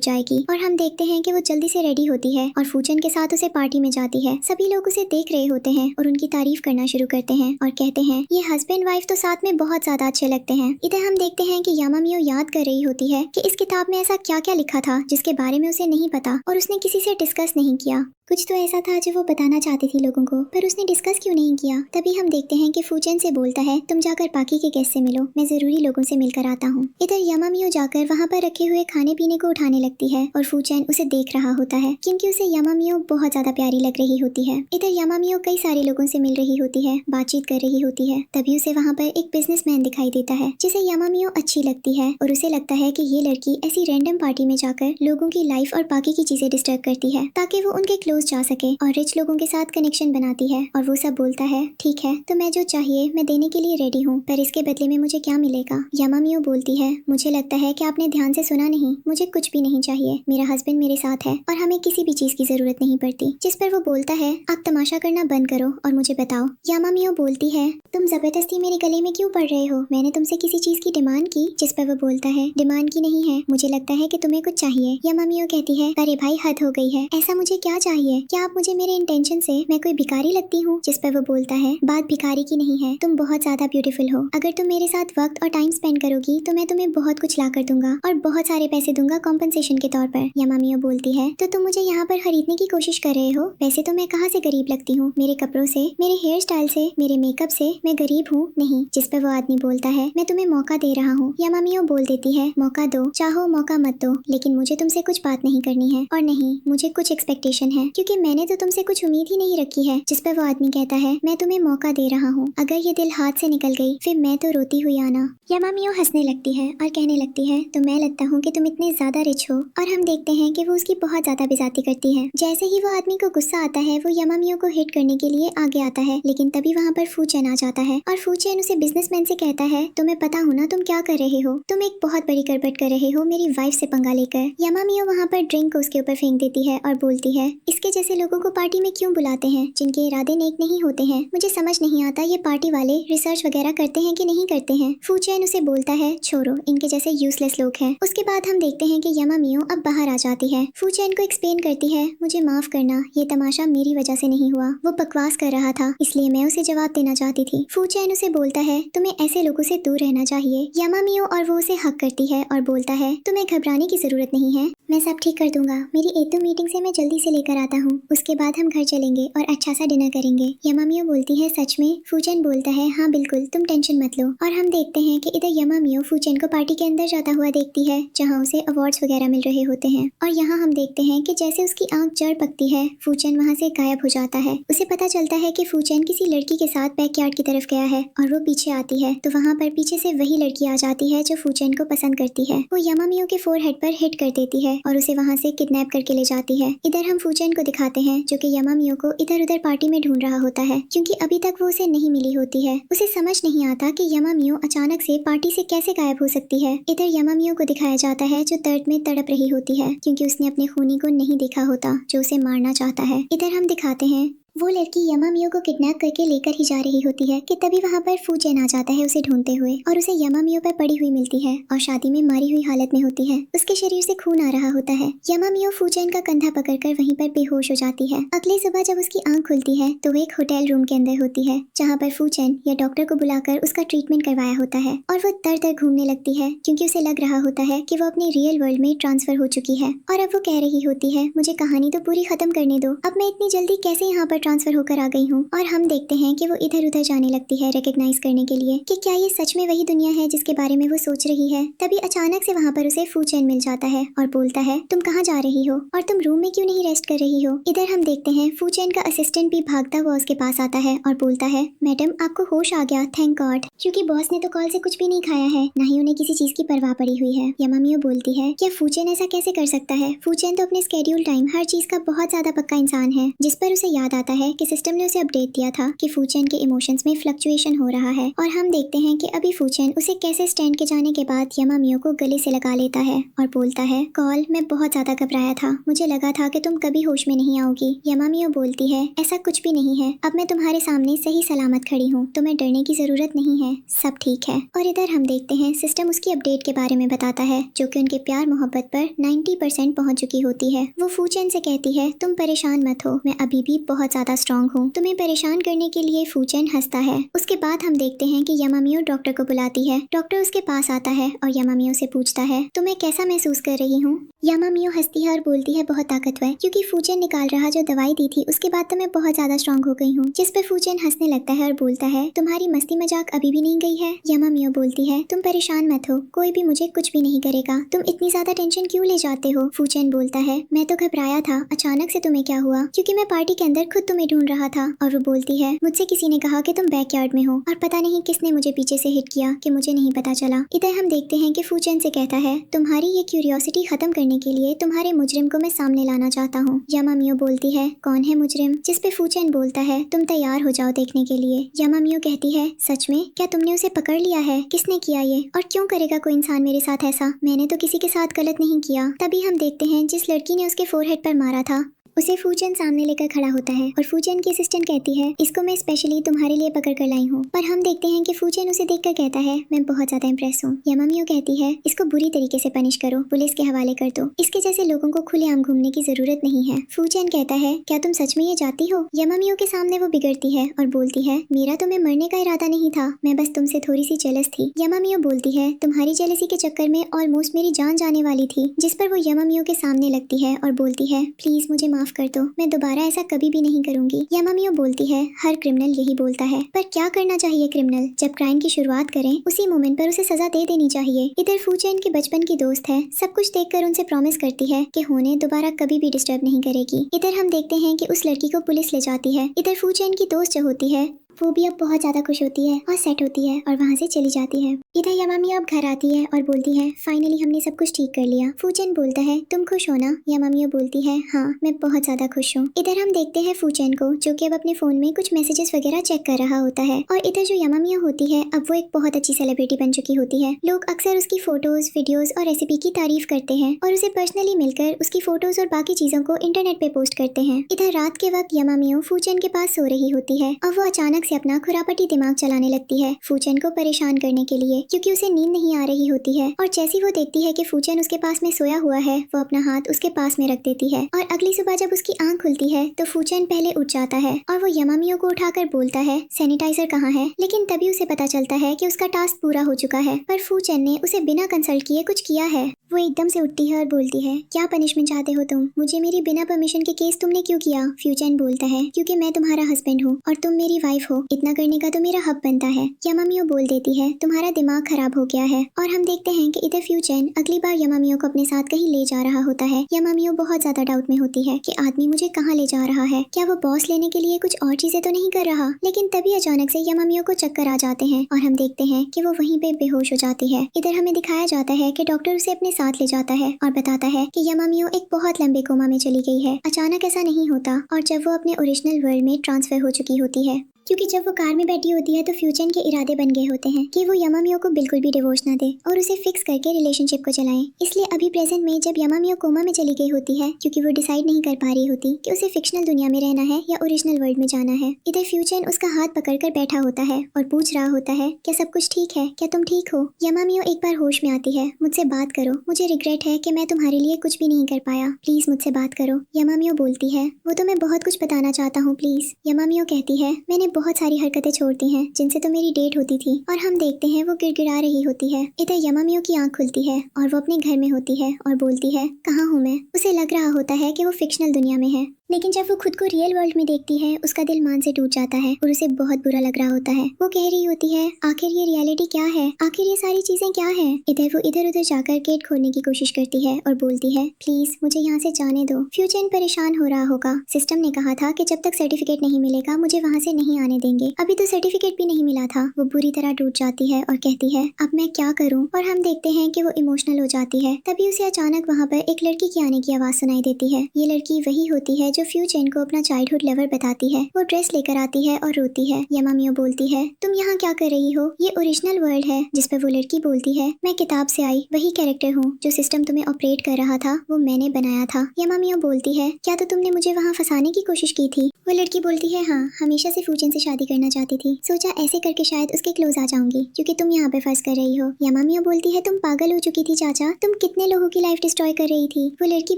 जाएगी। और हम देखते हैं कि वो जल्दी से रेडी होती है और फूचेन के साथ उसे पार्टी में जाती है। सभी लोग उसे देख रहे होते हैं और उनकी तारीफ करना शुरू करते हैं और कहते हैं, ये हस्बैंड वाइफ तो साथ में बहुत ज्यादा अच्छे लगते हैं। इधर हम देखते हैं कि यामामियो याद कर रही होती है कि इस किताब में ऐसा क्या क्या लिखा था जिसके बारे में उसे नहीं पता और उसने किसी से डिस्कस नहीं किया। कुछ तो ऐसा था जो वो बताना चाहती थी लोगों को, पर उसने डिस्कस क्यों नहीं किया। तभी हम देखते हैं कि फूचेन से बोलता है, तुम जाकर बाकी के गेस्ट से मिलो, मैं जरूरी लोगों से मिलकर आता हूँ। इधर यामामियो जाकर वहाँ पर रखे हुए खाने पीने को उठाने लगती है और फूचेन उसे देख रहा होता है क्योंकि उसे यामामियो बहुत ज्यादा प्यारी लग रही होती है। इधर यामामियो कई सारे लोगों से मिल रही होती है, बातचीत कर रही होती है। तभी उसे वहाँ पर एक बिजनेसमैन दिखाई देता है जिसे यामामियो अच्छी लगती है और उसे लगता है कि ये लड़की ऐसी रैंडम पार्टी में जाकर लोगों की लाइफ और बाकी की चीजें डिस्टर्ब करती है ताकि वो उनके क्लोज जा सके और रिच लोगों के साथ कनेक्शन बनाती है। और वो सब बोलता है, ठीक है तो मैं जो चाहिए मैं देने के लिए रेडी हूँ, पर इसके बदले में मुझे क्या मिलेगा। यामामियो बोलती है, मुझे लगता है कि आपने ध्यान से सुना नहीं, मुझे कुछ भी नहीं चाहिए, मेरा हस्बैंड मेरे साथ है और हमें किसी भी चीज की जरूरत नहीं पड़ती। जिस पर वो बोलता है, आप तमाशा करना बंद करो और मुझे बताओ। यामामियो बोलती है, तुम जबरदस्ती मेरे गले में क्यों पड़ रहे हो, मैंने तुमसे किसी चीज की डिमांड की। जिस पर वो बोलता है, डिमांड की नहीं है, मुझे लगता है कि तुम्हें कुछ चाहिए। यामामियो कहती है, अरे भाई हद हो गई है, ऐसा मुझे क्या चाहिए, क्या आप मुझे मेरे इंटेंशन से मैं कोई भिखारी लगती हूँ। जिस पर वो बोलता है, बात भिखारी की नहीं है, तुम बहुत ज्यादा ब्यूटीफुल हो, अगर तुम मेरे साथ वक्त और टाइम स्पेंड करोगी तो मैं तुम्हें बहुत कुछ ला कर दूंगा और बहुत सारे पैसे दूंगा कॉम्पनसेशन के तौर पर। यामामियो बोलती है, तो तुम मुझे यहाँ पर खरीदने की कोशिश कर रहे हो, वैसे तो मैं कहाँ से गरीब लगती हूँ, मेरे कपड़ों से, मेरे हेयर स्टाइल से, मेरे मेकअप से मैं गरीब हूँ नहीं। जिस पर वो आदमी बोलता है, मैं तुम्हें मौका दे रहा हूँ। यामामियो बोल देती है, मौका दो, चाहो मौका मत दो, लेकिन मुझे तुमसे कुछ बात नहीं करनी है और नहीं मुझे कुछ एक्सपेक्टेशन है। क्योंकि मैंने तो तुमसे कुछ उम्मीद ही नहीं रखी है। जिस पर वो आदमी कहता है, मैं तुम्हें मौका दे रहा हूँ, अगर ये दिल हाथ से निकल गई फिर मैं तो रोती हुई आना। यामामियो हंसने लगती है और कहने लगती है, तो मैं लगता हूँ कि तुम इतने ज्यादा रिच हो। और हम देखते हैं कि वो उसकी बहुत ज्यादा बेइज्जती करती है। जैसे ही वो आदमी को गुस्सा आता है, वो यामामियो को हिट करने के लिए आगे आता है, लेकिन तभी वहाँ पर फूचेन आ जाता है और फूचेन उसे बिजनेसमैन से कहता है, तुम्हें पता हो ना तुम क्या कर रहे हो, तुम एक बहुत बड़ी गड़बड़ कर रहे हो मेरी वाइफ से पंगा लेकर। यामामियो वहाँ पर ड्रिंक को उसके ऊपर फेंक देती है और बोलती है, इसके जैसे लोगों को पार्टी में क्यों बुलाते हैं जिनके इरादे नेक नहीं होते हैं। मुझे समझ नहीं आता ये पार्टी वाले रिसर्च वगैरह करते हैं कि नहीं करते हैं। फूचेन उसे बोलता है, छोड़ो, इनके जैसे यूजलेस लोग हैं। उसके बाद हम देखते हैं कि यामामियो अब बाहर आ जाती है। फूचेन को एक्सप्लेन करती है, मुझे माफ करना, ये तमाशा मेरी वजह से नहीं हुआ, वो बकवास कर रहा था इसलिए मैं उसे जवाब देना चाहती थी। फूचेन उसे बोलता है, तुम्हें ऐसे लोगों से दूर रहना चाहिए। यामामियो और वो उसे हक करती है और बोलता है, तुम्हें घबराने की जरूरत नहीं है, मैं सब ठीक कर दूंगा। मेरी एक दो मीटिंग से मैं जल्दी से लेकर आता हूँ, उसके बाद हम घर चलेंगे और अच्छा सा डिनर करेंगे। यामामियो बोलती है, सच में? फूचेन बोलता है, हाँ बिल्कुल, तुम टेंशन मत लो। और हम देखते हैं कि इधर यामामियो फूचेन को पार्टी के अंदर जाता हुआ देखती है, जहाँ उसे अवार्ड्स वगैरह मिल रहे होते हैं। और यहाँ हम देखते हैं कि जैसे उसकी आंख जड़ पकती है, फूचेन वहाँ से गायब हो जाता है। उसे पता चलता है कि फूचेन किसी लड़की के साथ बैकयार्ड की तरफ गया है और वो पीछे आती है, तो वहाँ पर पीछे से वही लड़की आ जाती है जो फूचेन को पसंद करती है। वो यामामियो के फोरहेड पर हिट कर देती है और उसे वहाँ से किडनैप करके ले जाती है। इधर हम फूचेन को दिखाते हैं जो कि यामामियो को इधर उधर पार्टी में ढूंढ रहा होता है, क्योंकि अभी तक वो उसे नहीं मिली होती है। उसे समझ नहीं आता कि यामामियो अचानक से पार्टी से कैसे गायब हो सकती है। इधर यामामियो को दिखाया जाता है जो दर्द में तड़प रही होती है, क्योंकि उसने अपने खूनी को नहीं देखा होता जो उसे मारना चाहता है। इधर हम दिखाते हैं वो लड़की यामामियो को किडनैप करके लेकर ही जा रही होती है कि तभी वहाँ पर फूचेन आ जाता है उसे ढूंढते हुए, और उसे यामामियो पर पड़ी हुई मिलती है और शादी में मारी हुई हालत में होती है। उसके शरीर से खून आ रहा होता है। यामामियो फूचेन का कंधा पकड़कर वहीं पर बेहोश हो जाती है। अगली सुबह जब उसकी आंख खुलती है तो वो एक होटल रूम के अंदर होती है, जहाँ पर फूचेन या डॉक्टर को बुलाकर उसका ट्रीटमेंट करवाया होता है। और वो दर दर घूमने लगती है, क्योंकि उसे लग रहा होता है कि वो अपनी रियल वर्ल्ड में ट्रांसफर हो चुकी है। और अब वो कह रही होती है, मुझे कहानी तो पूरी खत्म करने दो, अब मैं इतनी जल्दी कैसे यहाँ पर ट्रांसफर होकर आ गई हूँ। और हम देखते हैं कि वो इधर उधर जाने लगती है रिकॉग्नाइज करने के लिए कि क्या ये सच में वही दुनिया है जिसके बारे में वो सोच रही है। तभी अचानक से वहाँ पर उसे फूचेन मिल जाता है और बोलता है, तुम कहाँ जा रही हो और तुम रूम में क्यों नहीं रेस्ट कर रही हो। इधर हम देखते हैं फूचेन का असिस्टेंट भी भागता हुआ उसके पास आता है और बोलता है, मैडम आपको होश आ गया, थैंक गॉड, क्योंकि बॉस ने तो कॉल से कुछ भी नहीं खाया है, ना ही उन्हें किसी चीज की परवाह पड़ी हुई है। यामामियो बोलती है, क्या फूचेन ऐसा कैसे कर सकता है? फूचेन तो अपने स्केड्यूल टाइम हर चीज का बहुत ज्यादा पक्का इंसान है। जिस पर उसे याद आता है कि सिस्टम ने उसे अपडेट दिया था कि फूचेन के इमोशंस में फ्लक्चुएशन हो रहा है। और हम देखते हैं कि अभी फूचेन उसे कैसे स्टैंड के जाने के बाद यामामियो को गले से लगा लेता है और बोलता है, कॉल, मैं बहुत ज्यादा घबराया था, मुझे लगा था कि तुम कभी होश में नहीं आओगी। यामामियो बोलती है, ऐसा कुछ भी नहीं है, अब मैं तुम्हारे सामने सही सलामत खड़ी हूँ, तुम्हें डरने की जरूरत नहीं है, सब ठीक है। और इधर हम देखते हैं सिस्टम उसकी अपडेट के बारे में बताता है, जो कि उनके प्यार मोहब्बत पर 90% पहुंच चुकी होती है। वो फूचेन से कहती है, तुम परेशान मत हो, मैं अभी भी बहुत ज्यादा स्ट्रांग हूँ। तुम्हें परेशान करने के लिए फूचेन हंसता है। उसके बाद हम देखते हैं कि यामामियो डॉक्टर को बुलाती है। डॉक्टर उसके पास आता है और यामामियो से पूछता है, तुम्हें कैसा महसूस कर रही हूँ? यामामियो हंसती है और बोलती है, बहुत ताकतवर, क्योंकि फूचेन निकाल रहा जो दवाई दी थी उसके बाद तो मैं बहुत ज्यादा स्ट्रांग हो गई हूँ। जिस पे फूचेन हंसने लगता है और बोलता है, तुम्हारी मस्ती मजाक अभी भी नहीं गई है? यामामियो बोलती है, तुम परेशान मत हो, कोई भी मुझे कुछ भी नहीं करेगा, तुम इतनी ज्यादा टेंशन क्यों ले जाते हो? फूचेन बोलता है, मैं तो घबराया था, अचानक से तुम्हें क्या हुआ, क्योंकि मैं पार्टी के अंदर खुद तुम्हें ढूंढ रहा था। और वो बोलती है, मुझसे किसी ने कहा कि तुम बैकयार्ड में हो और पता नहीं किसने मुझे पीछे से हिट किया कि मुझे नहीं पता चला। इधर हम देखते हैं कि फूचेन से कहता है, तुम्हारी ये क्यूरियोसिटी खत्म करने के लिए तुम्हारे मुजरिम को मैं सामने लाना चाहता हूँ। यामामियो बोलती है, कौन है मुजरिम? जिस पे फूचेन बोलता है, तुम तैयार हो जाओ देखने के लिए। यामामियो कहती है, सच में? क्या तुमने उसे पकड़ लिया है? किसने किया ये, और क्यों करेगा कोई इंसान मेरे साथ ऐसा? मैंने तो किसी के साथ गलत नहीं किया। तभी हम देखते हैं जिस लड़की ने उसके फोरहेड पर मारा था उसे फूचेन सामने लेकर खड़ा होता है और फूचेन की असिस्टेंट कहती है, इसको मैं स्पेशली तुम्हारे लिए पकड़ कर लाई हूँ। पर हम देखते हैं कि फूचेन उसे देखकर कहता है, मैं बहुत ज्यादा इम्प्रेस हूँ। यामामियो कहती है, इसको बुरी तरीके से पनिश करो, पुलिस के हवाले कर दो, इसके जैसे लोगों को खुलेआम घूमने की जरूरत नहीं है। फूचेन कहता है, क्या तुम सच में ये चाहती हो? यामामियो के सामने वो बिगड़ती है और बोलती है, मेरा तुम्हें मरने का इरादा नहीं था, मैं बस तुमसे थोड़ी सी जेलस थी। यामामियो बोलती है, तुम्हारी जेलसी के चक्कर में ऑलमोस्ट मेरी जान जाने वाली थी। जिस पर वो यामामियो के सामने लगती है और बोलती है, प्लीज मुझे माफ कर दो, मैं दोबारा ऐसा कभी भी नहीं करूंगी। यामामियो बोलती है हर क्रिमिनल यही बोलता है, पर क्या करना चाहिए क्रिमिनल जब क्राइम की शुरुआत करें उसी मोमेंट पर उसे सजा दे देनी चाहिए। इधर फूचेन के बचपन की दोस्त है, सब कुछ देखकर उनसे प्रॉमिस करती है कि होने दोबारा कभी भी डिस्टर्ब नहीं करेगी। इधर हम देखते हैं कि उस लड़की को पुलिस ले जाती है। इधर फूचेन की दोस्त जो होती है वो भी अब बहुत ज्यादा खुश होती है और सेट होती है और वहाँ से चली जाती है। इधर यामामियो अब घर आती है और बोलती है फाइनली हमने सब कुछ ठीक कर लिया। फूचेन बोलता है तुम खुश हो ना? यामामियो बोलती है हाँ मैं बहुत ज्यादा खुश हूँ। इधर हम देखते हैं फूचेन को जो कि अब अपने फोन में कुछ मैसेजेस वगैरह चेक कर रहा होता है और इधर जो यामामियो होती है अब वो एक बहुत अच्छी सेलिब्रिटी बन चुकी होती है। लोग अक्सर उसकी फोटोज, वीडियोज और रेसिपी की तारीफ करते हैं और उसे पर्सनली मिलकर उसकी फोटोज और बाकी चीजों को इंटरनेट पे पोस्ट करते हैं। इधर रात के वक्त यामामियो फूचेन के पास सो रही होती है और वो अचानक से अपना खुरापटी दिमाग चलाने लगती है फूचेन को परेशान करने के लिए, क्योंकि उसे नींद नहीं आ रही होती है। और जैसी वो देखती है कि फूचेन उसके पास में सोया हुआ है, वो अपना हाथ उसके पास में रख देती है और अगली सुबह जब उसकी आंख खुलती है तो फूचेन पहले उठ जाता है और वो यामामियो को उठाकर बोलता है सैनिटाइजर कहाँ है, लेकिन तभी उसे पता चलता है कि उसका टास्क पूरा हो चुका है, पर फूचेन ने उसे बिना कंसल्ट किए कुछ किया है। वो एकदम से उठती है और बोलती है क्या पनिशमेंट चाहते हो तुम? मुझे मेरी बिना परमिशन के केस तुमने क्यों किया? फूचेन बोलता है क्योंकि मैं तुम्हारा हस्बैंड हूँ और तुम मेरी वाइफ हो, इतना करने का तो मेरा हक बनता है। यामामियो बोल देती है तुम्हारा दिमाग खराब हो गया है। और हम देखते हैं कि इधर फूचेन अगली बार यामामियो को अपने साथ कहीं ले जा रहा होता है। यामामियो बहुत ज्यादा डाउट में होती है कि आदमी मुझे कहाँ ले जा रहा है, क्या वो बॉस लेने के लिए कुछ और चीजें तो नहीं कर रहा? लेकिन तभी अचानक से यामामियो को चक्कर आ जाते हैं और हम देखते हैं कि वो वहीं पे बेहोश हो जाती है। इधर हमें दिखाया जाता है कि डॉक्टर उसे अपने साथ ले जाता है और बताता है कि यामामियो एक बहुत लंबे कोमा में चली गई है। अचानक ऐसा नहीं होता और जब वो अपने ओरिजिनल वर्ल्ड में ट्रांसफर हो चुकी होती है, क्योंकि जब वो कार में बैठी होती है तो फूचेन के इरादे बन गए होते हैं कि वो यामामियो को बिल्कुल भी डिवोर्स ना दे और उसे फिक्स करके रिलेशनशिप को चलाएं। इसलिए अभी प्रेजेंट में जब यामामियो कोमा में चली गई होती है, क्योंकि वो डिसाइड नहीं कर पा रही होती कि उसे फिक्शनल दुनिया में रहना है या ओरिजिनल वर्ल्ड में जाना है, इधर फूचेन उसका हाथ पकड़कर बैठा होता है और पूछ रहा होता है क्या सब कुछ ठीक है, क्या तुम ठीक हो? यामामियो एक बार होश में आती है, मुझसे बात करो, मुझे रिग्रेट है कि मैं तुम्हारे लिए कुछ भी नहीं कर पाया, प्लीज मुझसे बात करो। यामामियो बोलती है वो तो मैं बहुत कुछ बताना चाहता हूँ प्लीज। यामामियो कहती है मैंने बहुत सारी हरकतें छोड़ती हैं जिनसे तो मेरी डेट होती थी। और हम देखते हैं वो गिड़गिड़ा रही होती है। इधर यामामियो की आंख खुलती है और वो अपने घर में होती है और बोलती है कहाँ हूँ मैं? उसे लग रहा होता है कि वो फिक्शनल दुनिया में है, लेकिन जब वो खुद को रियल वर्ल्ड में देखती है उसका दिल मान से टूट जाता है और उसे बहुत बुरा लग रहा होता है। वो कह रही होती है आखिर ये रियलिटी क्या है, आखिर ये सारी चीजें क्या है? इधर वो इधर उधर जाकर गेट खोलने की कोशिश करती है और बोलती है प्लीज मुझे यहाँ से जाने दो। फूचेन परेशान हो रहा होगा, सिस्टम ने कहा था कि जब तक सर्टिफिकेट नहीं मिलेगा मुझे वहाँ से नहीं आने देंगे, अभी तो सर्टिफिकेट भी नहीं मिला था। वो बुरी तरह टूट जाती है और कहती है अब मैं क्या करूँ? और हम देखते हैं कि वो इमोशनल हो जाती है। तभी उसे अचानक वहाँ पर एक लड़की की आने की आवाज सुनाई देती है। ये लड़की वही होती है जो फूचेन को अपना चाइल्डहुड लवर बताती है। वो ड्रेस लेकर आती है और रोती है। यामामियो बोलती है तुम यहाँ क्या कर रही हो, ये ओरिजिनल वर्ल्ड है। जिस पर वो लड़की बोलती है मैं किताब से आई वही कैरेक्टर हूँ, जो सिस्टम तुम्हें ऑपरेट कर रहा था वो मैंने बनाया था। यामामियो बोलती है क्या तो तुमने मुझे वहाँ फंसाने की कोशिश की थी? वो लड़की बोलती है हाँ, हमेशा से फूचेन से शादी करना चाहती थी, सोचा ऐसे करके शायद उसके क्लोज आ जाऊंगी क्योंकि तुम यहाँ पे फंस कर रही हो। यामामियो बोलती है तुम पागल हो चुकी थी चाचा, तुम कितने लोगों की लाइफ डिस्ट्रॉय कर रही थी। वो लड़की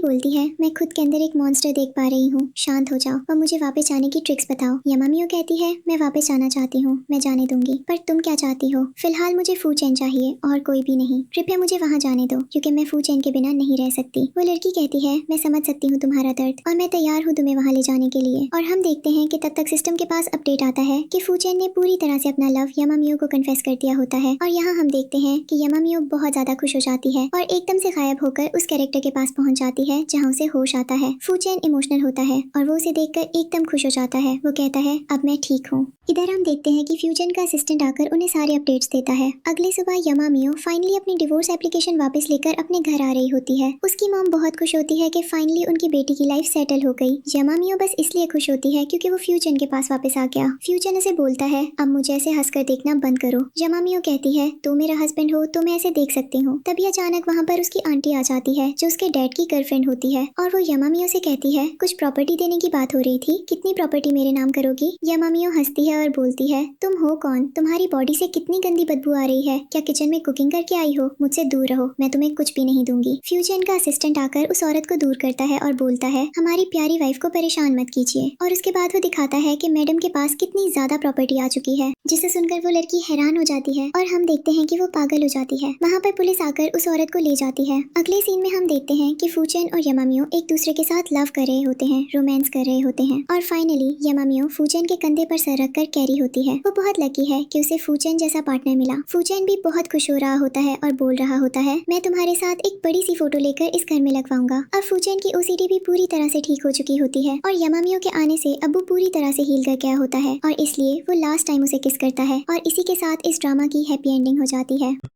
बोलती है मैं खुद के अंदर एक मॉन्स्टर देख पा रही हूँ, शांत हो जाओ और मुझे वापस जाने की ट्रिक्स बताओ। यामामियो कहती है मैं वापस जाना चाहती हूँ, मैं जाने दूंगी, पर तुम क्या चाहती हो? फिलहाल मुझे फूचेन चाहिए और कोई भी नहीं, कृपया मुझे वहाँ जाने दो क्योंकि मैं फूचेन के बिना नहीं रह सकती। वो लड़की कहती है मैं समझ सकती हूँ तुम्हारा दर्द और मैं तैयार हूँ तुम्हें वहाँ ले जाने के लिए। और हम देखते हैं कि तब तक सिस्टम के पास अपडेट आता है कि फूचेन ने पूरी तरह से अपना लव यामामियो को कन्फेस कर दिया होता है। और यहाँ हम देखते हैं कि यामामियो बहुत ज्यादा खुश हो जाती है और एकदम से गायब होकर उस कैरेक्टर के पास पहुंच जाती है जहाँ उसे होश आता है। फूचेन इमोशनल होता है और वो उसे देखकर एकदम खुश हो जाता है। वो कहता है अब मैं ठीक हूँ। इधर हम देखते हैं कि फूचेन का असिस्टेंट आकर उन्हें सारे अपडेट्स देता है। अगली सुबह यामामियो फाइनली अपनी डिवोर्स एप्लीकेशन वापस लेकर अपने घर आ रही होती है। उसकी मॉम बहुत खुश होती है कि फाइनली उनकी बेटी की लाइफ सेटल हो गई। यामामियो बस इसलिए खुश होती है क्योंकि वो फूचेन के पास वापस आ गया। फूचेन उसे बोलता है अब मुझे ऐसे हंसकर देखना बंद करो। यामामियो कहती है तो मेरा हस्बैंड हो तो मैं ऐसे देख सकती हूँ। तभी अचानक वहाँ पर उसकी आंटी आ जाती है जो उसके डैड की गर्लफ्रेंड होती है और वो यामामियो से कहती है कुछ प्रॉपर्टी देने की बात हो रही थी, कितनी प्रॉपर्टी मेरे नाम करोगी? यामामियो हंसती है और बोलती है तुम हो कौन, तुम्हारी बॉडी से कितनी गंदी बदबू आ रही है, क्या किचन में कुकिंग करके आई हो? मुझसे दूर रहो, मैं तुम्हें कुछ भी नहीं दूंगी। फूचेन का असिस्टेंट आकर उस औरत को दूर करता है और बोलता है हमारी प्यारी वाइफ को परेशान मत कीजिए। और उसके बाद वो दिखाता है कि मैडम के पास कितनी ज्यादा प्रॉपर्टी आ चुकी है, जिसे सुनकर वो लड़की हैरान हो जाती है और हम देखते हैं कि वो पागल हो जाती है। वहाँ पर पुलिस आकर उस औरत को ले जाती है। अगले सीन में हम देखते हैं कि फूचेन और यामामियो एक दूसरे के साथ लव कर रहे होते हैं हैं, रोमांस कर रहे होते हैं और फाइनली यामामियो फूचेन के कंधे पर सर रखकर कैरी होती है। वो बहुत लकी है कि उसे फूचेन जैसा पार्टनर मिला। फूचेन भी बहुत खुश हो रहा होता है और बोल रहा होता है, मैं तुम्हारे साथ एक बड़ी सी फोटो लेकर इस घर में लगवाऊंगा। अब फूचेन की ओसीडी भी पूरी तरह से ठीक हो चुकी होती है और यामामियो के आने से अब्बू पूरी तरह से हील कर गया होता है और इसलिए वो लास्ट टाइम उसे किस करता है और इसी के साथ इस ड्रामा की हैप्पी एंडिंग हो जाती है।